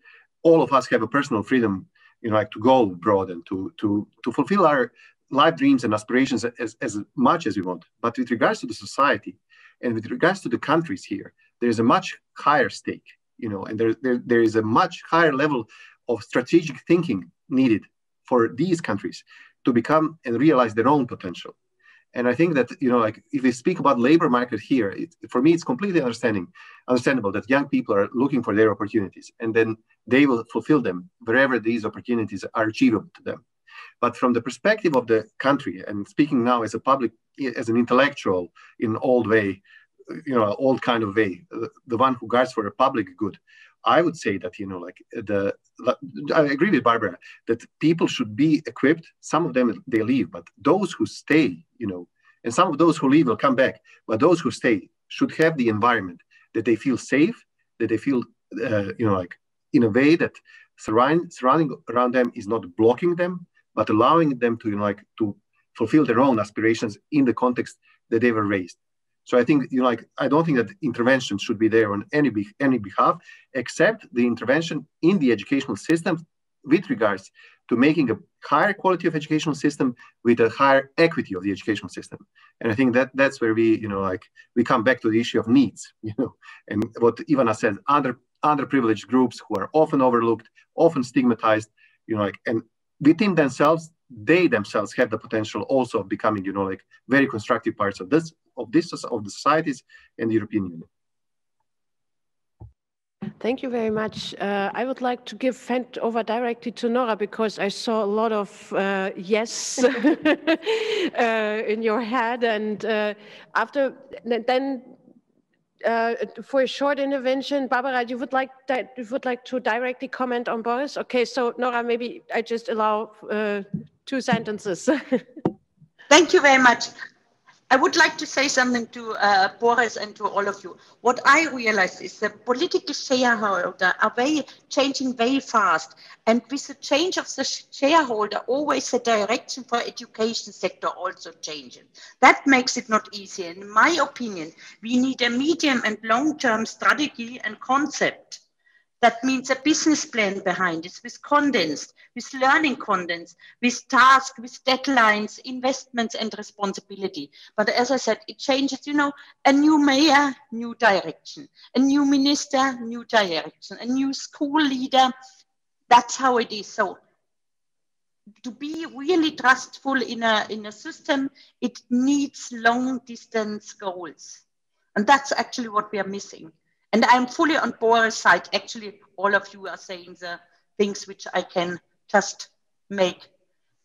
All of us have a personal freedom, you know, like to go abroad and to fulfill our life dreams and aspirations as much as we want. But with regards to the society and with regards to the countries here, there is a much higher stake, you know, and there is a much higher level of strategic thinking needed for these countries to become and realize their own potential. And I think that, you know, like if we speak about labor market here, for me, it's completely understandable that young people are looking for their opportunities, and then they will fulfill them wherever these opportunities are achievable to them. But from the perspective of the country, and speaking now as as an intellectual in old way, you know, old kind of way, the one who guards for a public good, I would say that, you know, like I agree with Barbara that people should be equipped. Some of them, they leave, but those who stay, you know, and some of those who leave will come back, but those who stay should have the environment that they feel safe, that they feel, you know, like in a way that surrounding around them is not blocking them, but allowing them to, you know, like to fulfill their own aspirations in the context that they were raised. So I think, you know, like, I don't think that intervention should be there on any behalf, except the intervention in the educational system with regards to making a higher quality of educational system with a higher equity of the educational system. And I think that's where we, you know, like we come back to the issue of needs, you know, and what Ivana said, underprivileged groups who are often overlooked, often stigmatized, you know, like, and within themselves, they themselves have the potential also of becoming, you know, like very constructive parts of the societies and the European Union. Thank you very much. I would like to give hand over directly to Nora because I saw a lot of yes in your head, and after then for a short intervention, Barbara, you would like to directly comment on Boris? Okay, so Nora, maybe I just allow 2 sentences. Thank you very much. I would like to say something to Boris and to all of you. What I realized is that political shareholders are changing very fast. And with the change of the shareholder, always the direction for education sector also changes. That makes it not easy. In my opinion, we need a medium and long-term strategy and concept. That means a business plan behind it, with condensed, with learning condensed, with tasks, with deadlines, investments and responsibility. But as I said, it changes, you know, a new mayor, new direction, a new minister, new direction, a new school leader. That's how it is. So to be really trustful in a system, it needs long distance goals. And that's actually what we are missing. And I'm fully on Boris' side. Actually, all of you are saying the things which I can just make.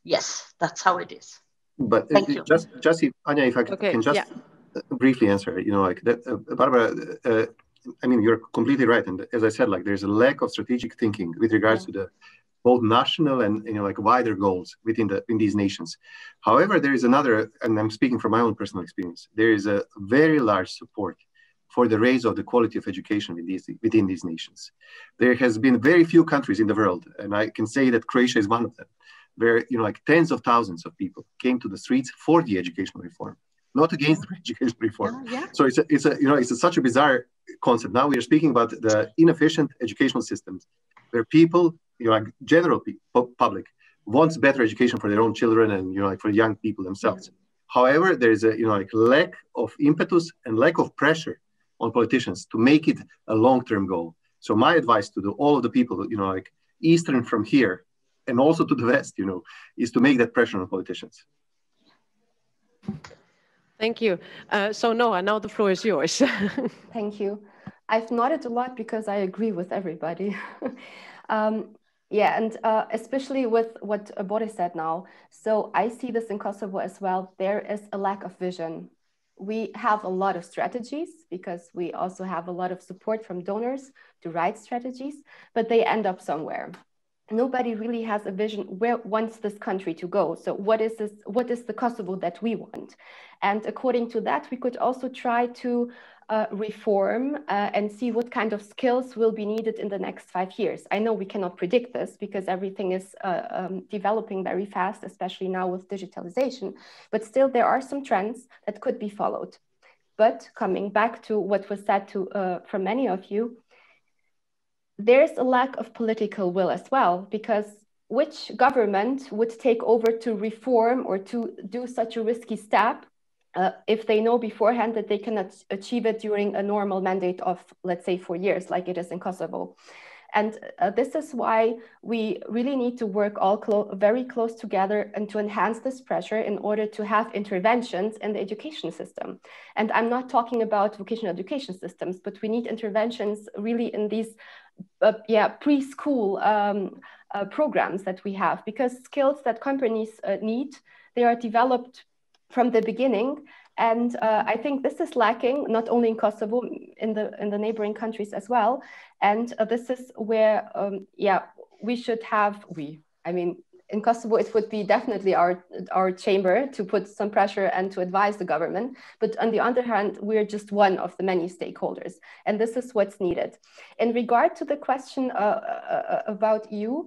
Yes, that's how it is. But thank you. Just if, Anja, if I can just briefly answer, you know, like that, Barbara, I mean, you're completely right. And as I said, like there's a lack of strategic thinking with regards to the both national and, you know, like wider goals in these nations. However, there is another, and I'm speaking from my own personal experience, there is a very large support for the raise of the quality of education within these nations. There has been very few countries in the world, and I can say that Croatia is one of them, where, you know, like tens of thousands of people came to the streets for the educational reform, not against the educational reform. So it's such a bizarre concept. Now we are speaking about the inefficient educational systems, where people, you know, like general public, wants better education for their own children and, you know, like for young people themselves. However, there is a, you know, like lack of impetus and lack of pressure on politicians to make it a long-term goal. So my advice to all of the people, you know, like Eastern from here and also to the West, you know, is to make that pressure on politicians. Thank you. So Nora, now the floor is yours. Thank you. I've nodded a lot because I agree with everybody. Yeah, and especially with what Boris said now. So I see this in Kosovo as well. There is a lack of vision. We have a lot of strategies because we also have a lot of support from donors to write strategies, but they end up somewhere. Nobody really has a vision where wants this country to go. So what is this? What is the Kosovo that we want? And according to that, we could also try to reform and see what kind of skills will be needed in the next 5 years. I know we cannot predict this because everything is developing very fast, especially now with digitalization, but still there are some trends that could be followed. But coming back to what was said from many of you, there's a lack of political will as well, because which government would take over to reform or to do such a risky step if they know beforehand that they cannot achieve it during a normal mandate of, let's say, 4 years, like it is in Kosovo. And this is why we really need to work all very close together and to enhance this pressure in order to have interventions in the education system. And I'm not talking about vocational education systems, but we need interventions really in these preschool programs that we have, because skills that companies need, they are developed from the beginning. And I think this is lacking, not only in Kosovo, in the neighboring countries as well. And this is where, we should have, I mean, in Kosovo, it would be definitely our chamber to put some pressure and to advise the government. But on the other hand, we're just one of the many stakeholders. And this is what's needed. In regard to the question about EU,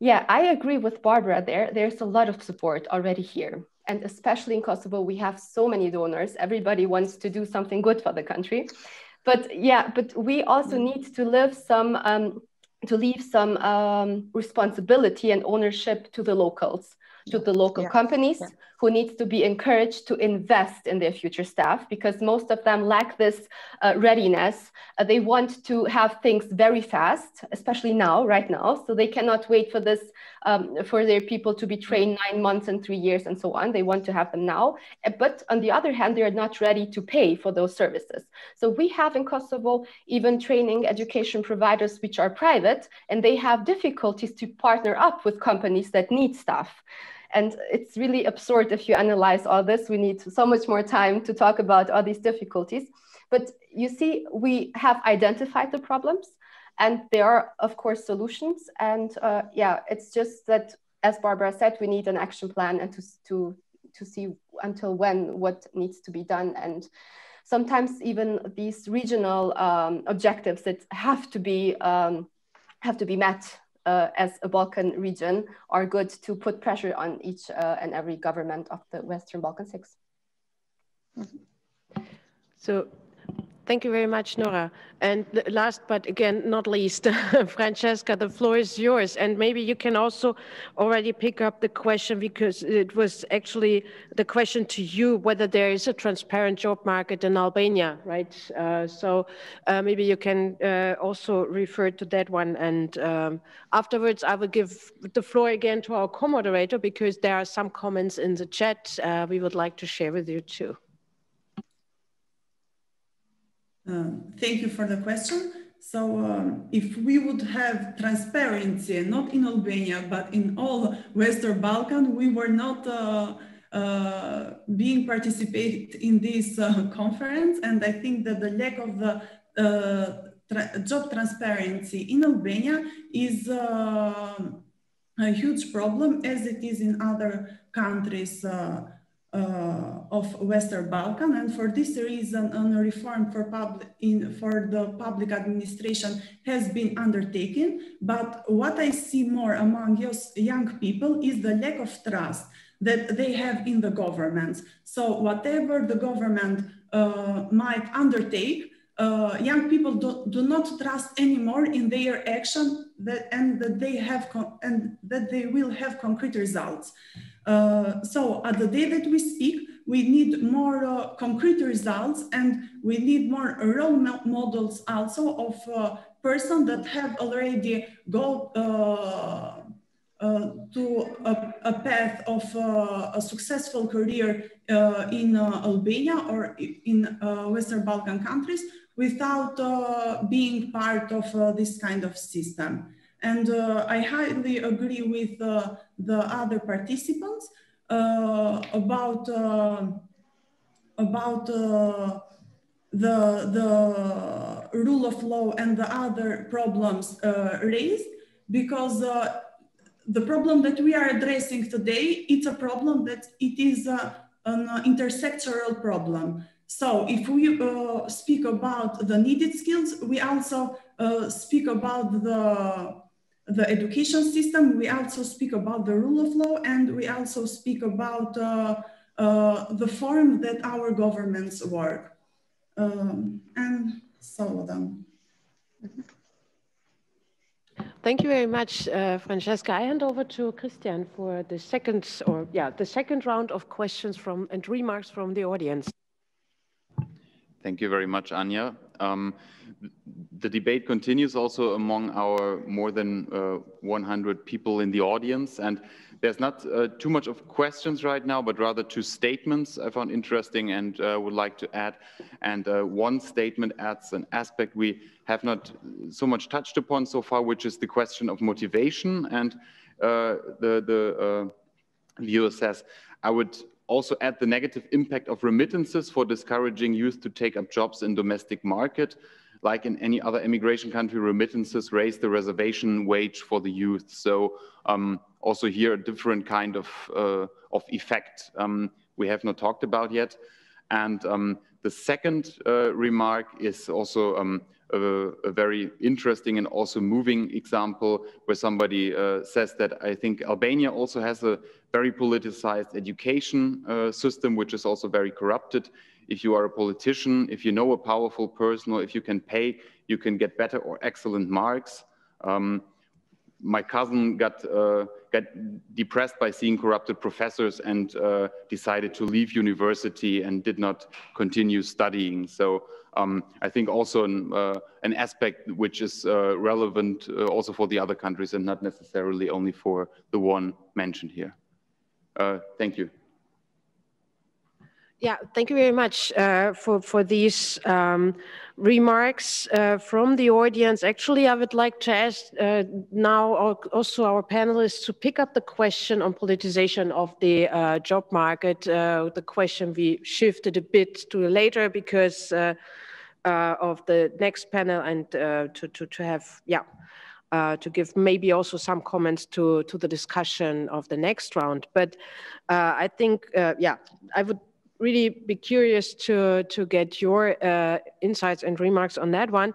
yeah, I agree with Barbara there. There's a lot of support already here. And especially in Kosovo, we have so many donors. Everybody wants to do something good for the country. But yeah, but we also need to leave some responsibility and ownership to the locals, to the local companies who needs to be encouraged to invest in their future staff, because most of them lack this readiness. They want to have things very fast, especially now, right now. So they cannot wait for this, for their people to be trained 9 months and 3 years and so on. They want to have them now. But on the other hand, they are not ready to pay for those services. So we have in Kosovo even training education providers which are private, and they have difficulties to partner up with companies that need staff. And it's really absurd if you analyze all this. We need so much more time to talk about all these difficulties. But you see, we have identified the problems, and there are, of course, solutions. And it's just that, as Barbara said, we need an action plan and to see until when what needs to be done. And sometimes even these regional objectives that have to be met as a Balkan region are good to put pressure on each and every government of the Western Balkan 6. So thank you very much, Nora. And last but again, not least, Françeska, the floor is yours. And maybe you can also already pick up the question, because it was actually the question to you, whether there is a transparent job market in Albania, right? So maybe you can also refer to that one. And afterwards, I will give the floor again to our co-moderator, because there are some comments in the chat we would like to share with you too. Thank you for the question. So if we would have transparency, not in Albania, but in all Western Balkan, we were not being participated in this conference. And I think that the lack of the job transparency in Albania is a huge problem, as it is in other countries of Western Balkan. And for this reason, a reform for the public administration has been undertaken. But what I see more among young people is the lack of trust that they have in the governments. So whatever the government might undertake, young people do not trust anymore in their action and that they will have concrete results. So at the day that we speak, we need more concrete results, and we need more role models also of persons that have already go to a path of a successful career in Albania or in Western Balkan countries without being part of this kind of system. And I highly agree with the other participants about the rule of law and the other problems raised, because the problem that we are addressing today, it's a problem that it is an intersectoral problem. So if we speak about the needed skills, we also speak about the education system, we also speak about the rule of law, and we also speak about the form that our governments work. And so on. Thank you very much, Françeska. I hand over to Christian for the second round of questions and remarks from the audience. Thank you very much, Anja. The debate continues also among our more than 100 people in the audience, and there's not too much of questions right now, but rather two statements I found interesting and would like to add. And one statement adds an aspect we have not so much touched upon so far, which is the question of motivation. And the viewer says, I would also add the negative impact of remittances for discouraging youth to take up jobs in domestic market. Like in any other immigration country, remittances raise the reservation wage for the youth. So also here a different kind of effect we have not talked about yet. And the second remark is also a very interesting and also moving example where somebody says that I think Albania also has a very politicized education system, which is also very corrupted. If you are a politician, if you know a powerful person, or if you can pay, you can get better or excellent marks. My cousin got depressed by seeing corrupted professors and decided to leave university and did not continue studying. So I think also an aspect which is relevant also for the other countries and not necessarily only for the one mentioned here. Thank you. Yeah, thank you very much for these remarks from the audience. Actually, I would like to ask now also our panelists to pick up the question on politicization of the job market. The question we shifted a bit to later because of the next panel, and to have, to give maybe also some comments to the discussion of the next round. But I think, I would really be curious to get your insights and remarks on that one.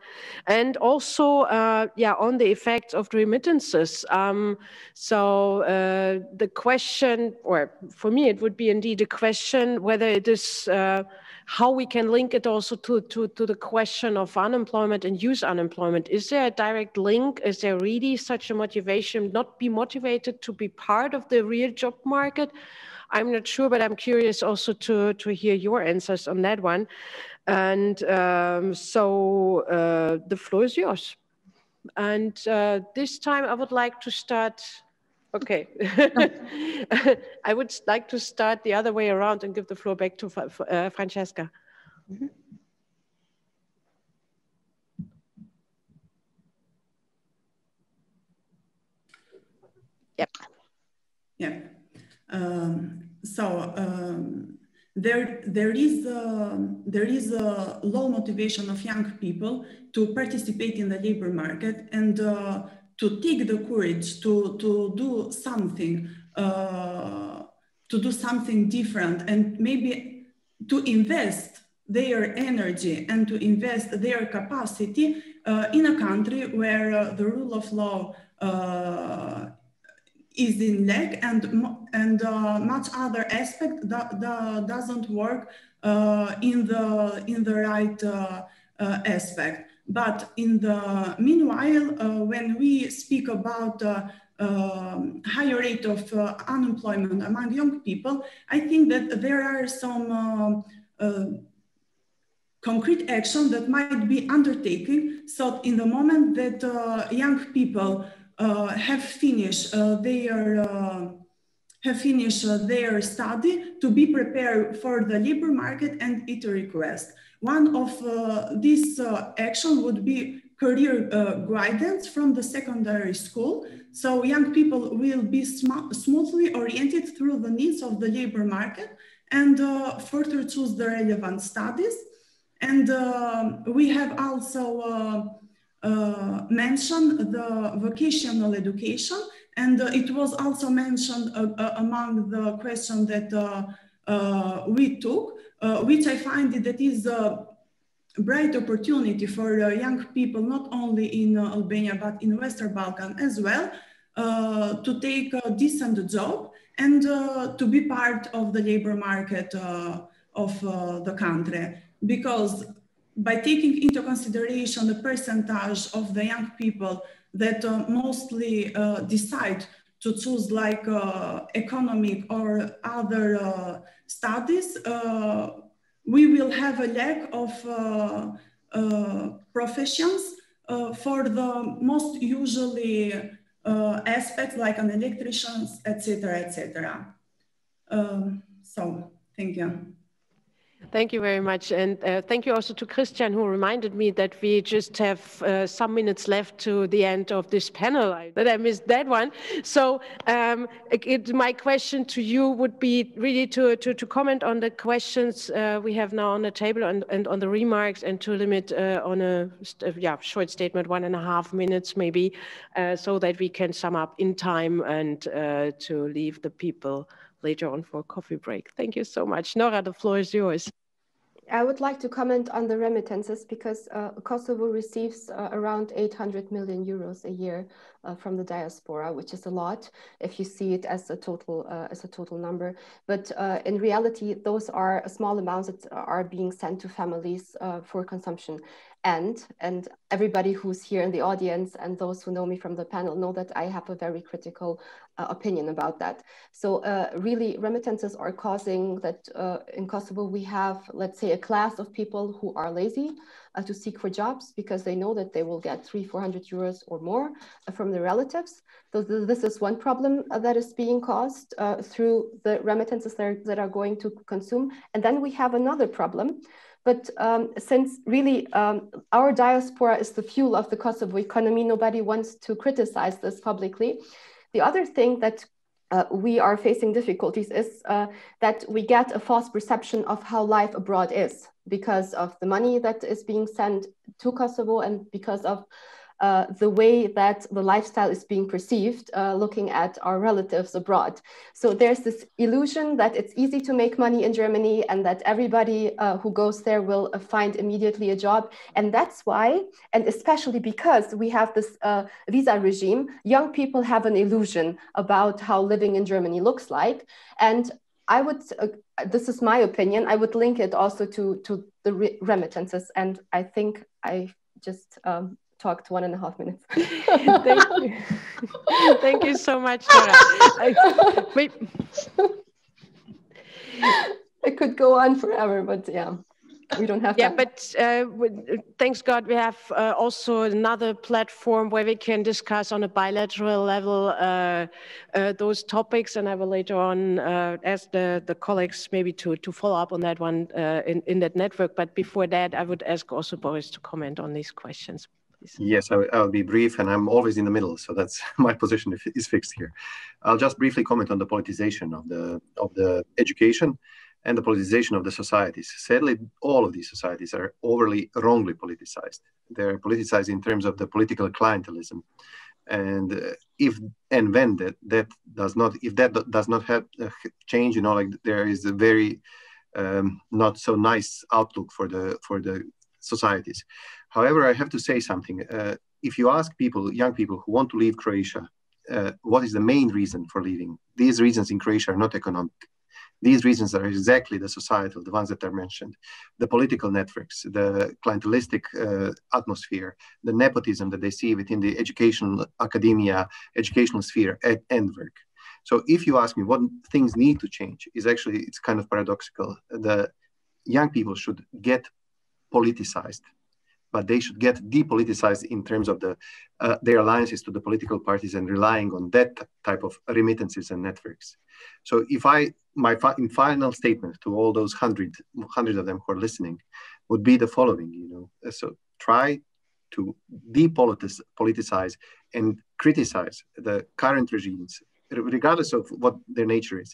And also, on the effects of the remittances. So the question, or for me, it would be indeed a question whether it is how we can link it also to the question of unemployment and youth unemployment. Is there a direct link? Is there really such a motivation, not be motivated to be part of the real job market? I'm not sure, but I'm curious also to hear your answers on that one. And so the floor is yours. And this time I would like to start, okay. I would like to start the other way around and give the floor back to Françeska. Mm-hmm. Yep. Yeah. There is a low motivation of young people to participate in the labor market and to take the courage to do something different, and maybe to invest their energy and to invest their capacity in a country where the rule of law is in lack, and much other aspect that doesn't work in the right aspect. But in the meanwhile, when we speak about higher rate of unemployment among young people, I think that there are some concrete action that might be undertaken. So in the moment that young people have finished their study, to be prepared for the labor market and its request. One of these action would be career guidance from the secondary school. So young people will be smoothly oriented through the needs of the labor market and further choose the relevant studies. And we have also mentioned the vocational education, and it was also mentioned among the questions that we took, which I find that is a bright opportunity for young people, not only in Albania, but in Western Balkan as well, to take a decent job and to be part of the labor market of the country. Because by taking into consideration the percentage of the young people that mostly decide to choose like economic or other studies, we will have a lack of professions for the most usually aspects like an electrician, etc., etc. So, thank you. Thank you very much. And thank you also to Christian, who reminded me that we just have some minutes left to the end of this panel, that I missed that one. So my question to you would be really to comment on the questions we have now on the table and on the remarks, and to limit on a short statement, 1.5 minutes maybe, so that we can sum up in time and to leave the people later on for a coffee break. Thank you so much. Nora, the floor is yours. I would like to comment on the remittances, because Kosovo receives around 800 million euros a year from the diaspora, which is a lot if you see it as a total number. But in reality, those are small amounts that are being sent to families for consumption. And everybody who's here in the audience and those who know me from the panel know that I have a very critical opinion about that. So really, remittances are causing that in Kosovo we have, let's say, a class of people who are lazy to seek for jobs, because they know that they will get 300-400 euros or more from their relatives. So this is one problem that is being caused through the remittances that are going to consume. And then we have another problem. But since really our diaspora is the fuel of the Kosovo economy, nobody wants to criticize this publicly. The other thing that we are facing difficulties is that we get a false perception of how life abroad is, because of the money that is being sent to Kosovo and because of the way that the lifestyle is being perceived looking at our relatives abroad. So there's this illusion that it's easy to make money in Germany and that everybody who goes there will find immediately a job. And that's why, and especially because we have this visa regime, young people have an illusion about how living in Germany looks like. And I would, this is my opinion, I would link it also to the remittances. And I think I just talked 1.5 minutes. Thank you. Thank you so much, Nora. I could go on forever, but yeah, we don't have time. Yeah, but thanks God, we have also another platform where we can discuss on a bilateral level those topics, and I will later on ask the colleagues maybe to follow up on that one in that network. But before that, I would ask also Boris to comment on these questions. Yes, I'll be brief, and I'm always in the middle, so that's my position is fixed here. I'll just briefly comment on the politicization of the education and the politicization of the societies. Sadly, all of these societies are wrongly politicized. They're politicized in terms of the political clientelism, and if that does not have change, like there is a very not so nice outlook for the societies. However, I have to say something. If you ask young people who want to leave Croatia, what is the main reason for leaving? These reasons in Croatia are not economic. These reasons are exactly the societal, the ones that are mentioned, the political networks, the clientelistic atmosphere, the nepotism that they see within the educational academia, educational sphere and work. So if you ask me what things need to change, is actually, it's kind of paradoxical. The young people should get politicized, but they should get depoliticized in terms of their alliances to the political parties and relying on that type of remittances and networks. So if my final statement to all those hundreds of them who are listening would be the following, so try to depoliticize and criticize the current regimes, regardless of what their nature is,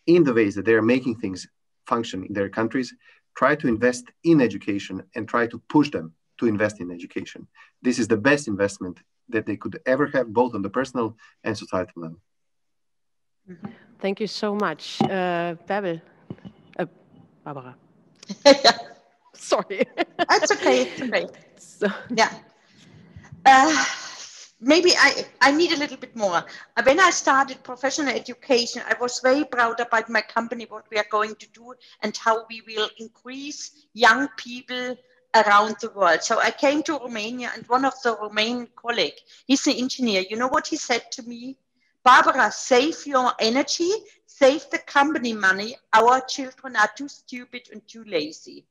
in the ways that they are making things function in their countries. Try to invest in education and try to push them to invest in education. This is the best investment that they could ever have, both on the personal and societal level. Thank you so much. Barbara. Sorry. That's okay. It's okay. So. Yeah. Maybe I need a little bit more. When I started professional education, I was very proud about my company, what we are going to do and how we will increase young people around the world. So I came to Romania, and one of the Romanian colleagues, he's an engineer. You know what he said to me? Barbara, save your energy, save the company money. Our children are too stupid and too lazy.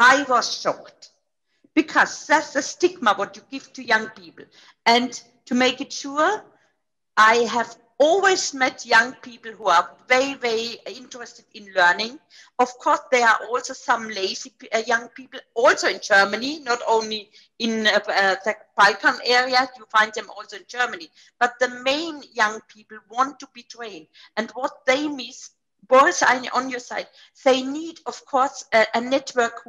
I was shocked. Because that's the stigma what you give to young people. And to make it sure, I have always met young people who are very, very interested in learning. Of course, there are also some lazy young people, also in Germany, not only in the Balkan area, you find them also in Germany. But the main young people want to be trained. And what they miss, Boris, on your side, they need, of course, a network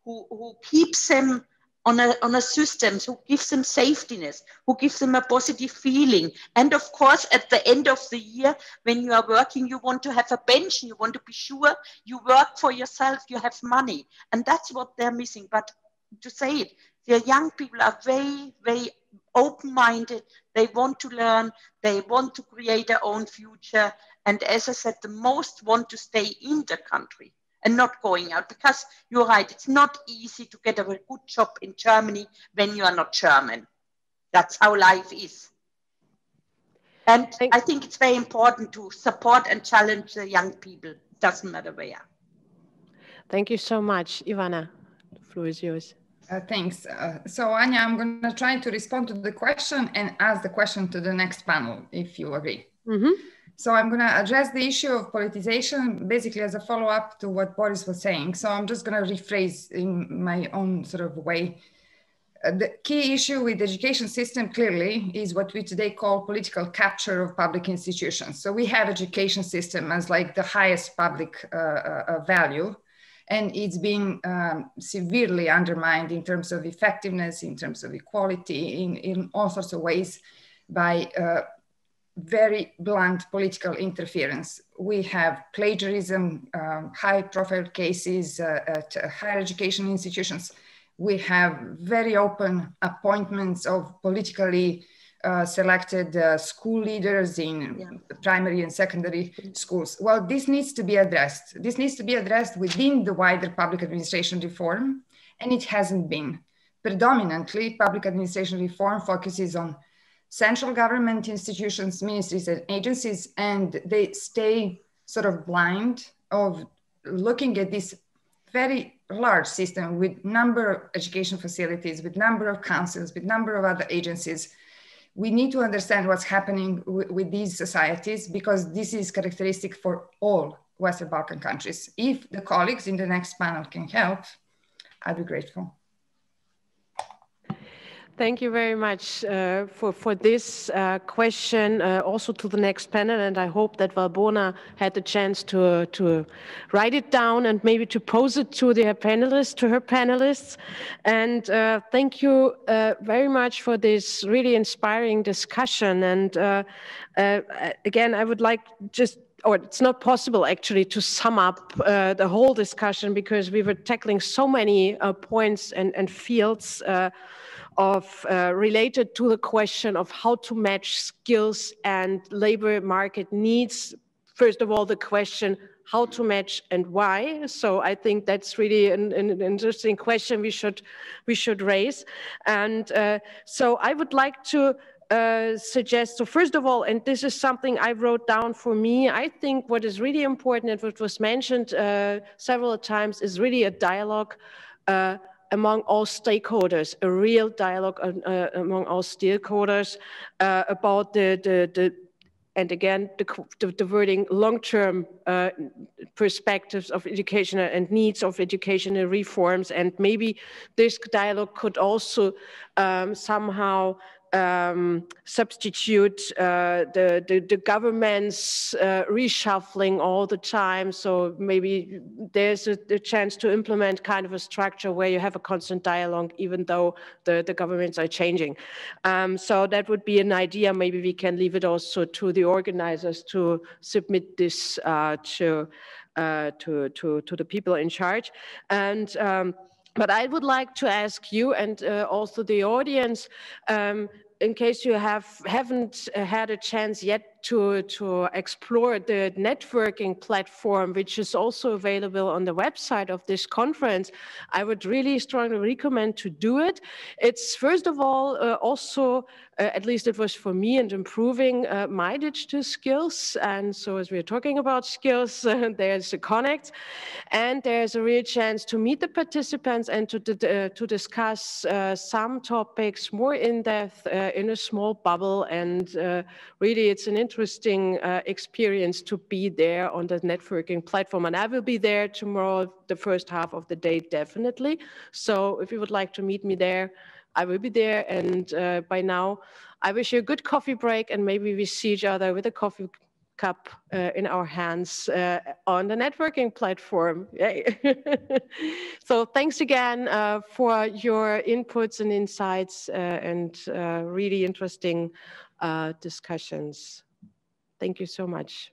who keeps them on a system, who gives them safetyness, who gives them a positive feeling. And of course, at the end of the year, when you are working, you want to have a pension, you want to be sure you work for yourself, you have money. And that's what they're missing. But to say it, the young people are very, very open-minded. They want to learn, they want to create their own future. And as I said, the most want to stay in the country and not going out, because you're right, it's not easy to get a good job in Germany when you are not German. That's how life is. And I think it's very important to support and challenge the young people. It doesn't matter where. Thank you so much. Ivana, the floor is yours. Thanks. So Anja, I'm going to try to respond to the question and ask the question to the next panel, if you agree. Mm-hmm. So I'm going to address the issue of politicization basically as a follow-up to what Boris was saying. So I'm just going to rephrase in my own sort of way. The key issue with the education system clearly is what we today call political capture of public institutions. So we have education system as like the highest public value, and it's being severely undermined in terms of effectiveness, in terms of equality, in all sorts of ways by very blunt political interference. We have plagiarism, high profile cases at higher education institutions. We have very open appointments of politically selected school leaders in primary and secondary schools. Well, this needs to be addressed. This needs to be addressed within the wider public administration reform, and it hasn't been. Predominantly, public administration reform focuses on central government institutions, ministries and agencies, and they stay sort of blind of looking at this very large system with number of education facilities, with number of councils, with number of other agencies. We need to understand what's happening with these societies, because this is characteristic for all Western Balkan countries. If the colleagues in the next panel can help, I'd be grateful. Thank you very much for this question, also to the next panel, and I hope that Valbona had the chance to write it down and maybe to pose it to her panelists. And thank you very much for this really inspiring discussion. And again, I would like it's not possible actually to sum up the whole discussion, because we were tackling so many points and fields related to the question of how to match skills and labor market needs first of all, the question how to match and why. So I think that's really an interesting question we should raise. And so I would like to suggest, so first of all, and this is something I wrote down for me, I think what is really important and what was mentioned several times is really a dialogue among all stakeholders, a real dialogue among all stakeholders about and again, the wording long-term perspectives of education and needs of educational reforms. And maybe this dialogue could also somehow substitute the government's reshuffling all the time. So maybe there's a chance to implement kind of a structure where you have a constant dialogue, even though the governments are changing. So that would be an idea. Maybe we can leave it also to the organizers to submit this to the people in charge. And but I would like to ask you and also the audience, in case you haven't had a chance yet to explore the networking platform, which is also available on the website of this conference, I would really strongly recommend to do it. It's first of all also, at least it was for me, and improving my digital skills. And so as we're talking about skills, there's a connect, and there's a real chance to meet the participants and to discuss some topics more in depth in a small bubble. And really it's an interesting experience to be there on the networking platform. And I will be there tomorrow, the first half of the day, definitely. So if you would like to meet me there, I will be there. And by now, I wish you a good coffee break, and maybe we see each other with a coffee cup in our hands on the networking platform. Yay. So thanks again for your inputs and insights and really interesting discussions. Thank you so much.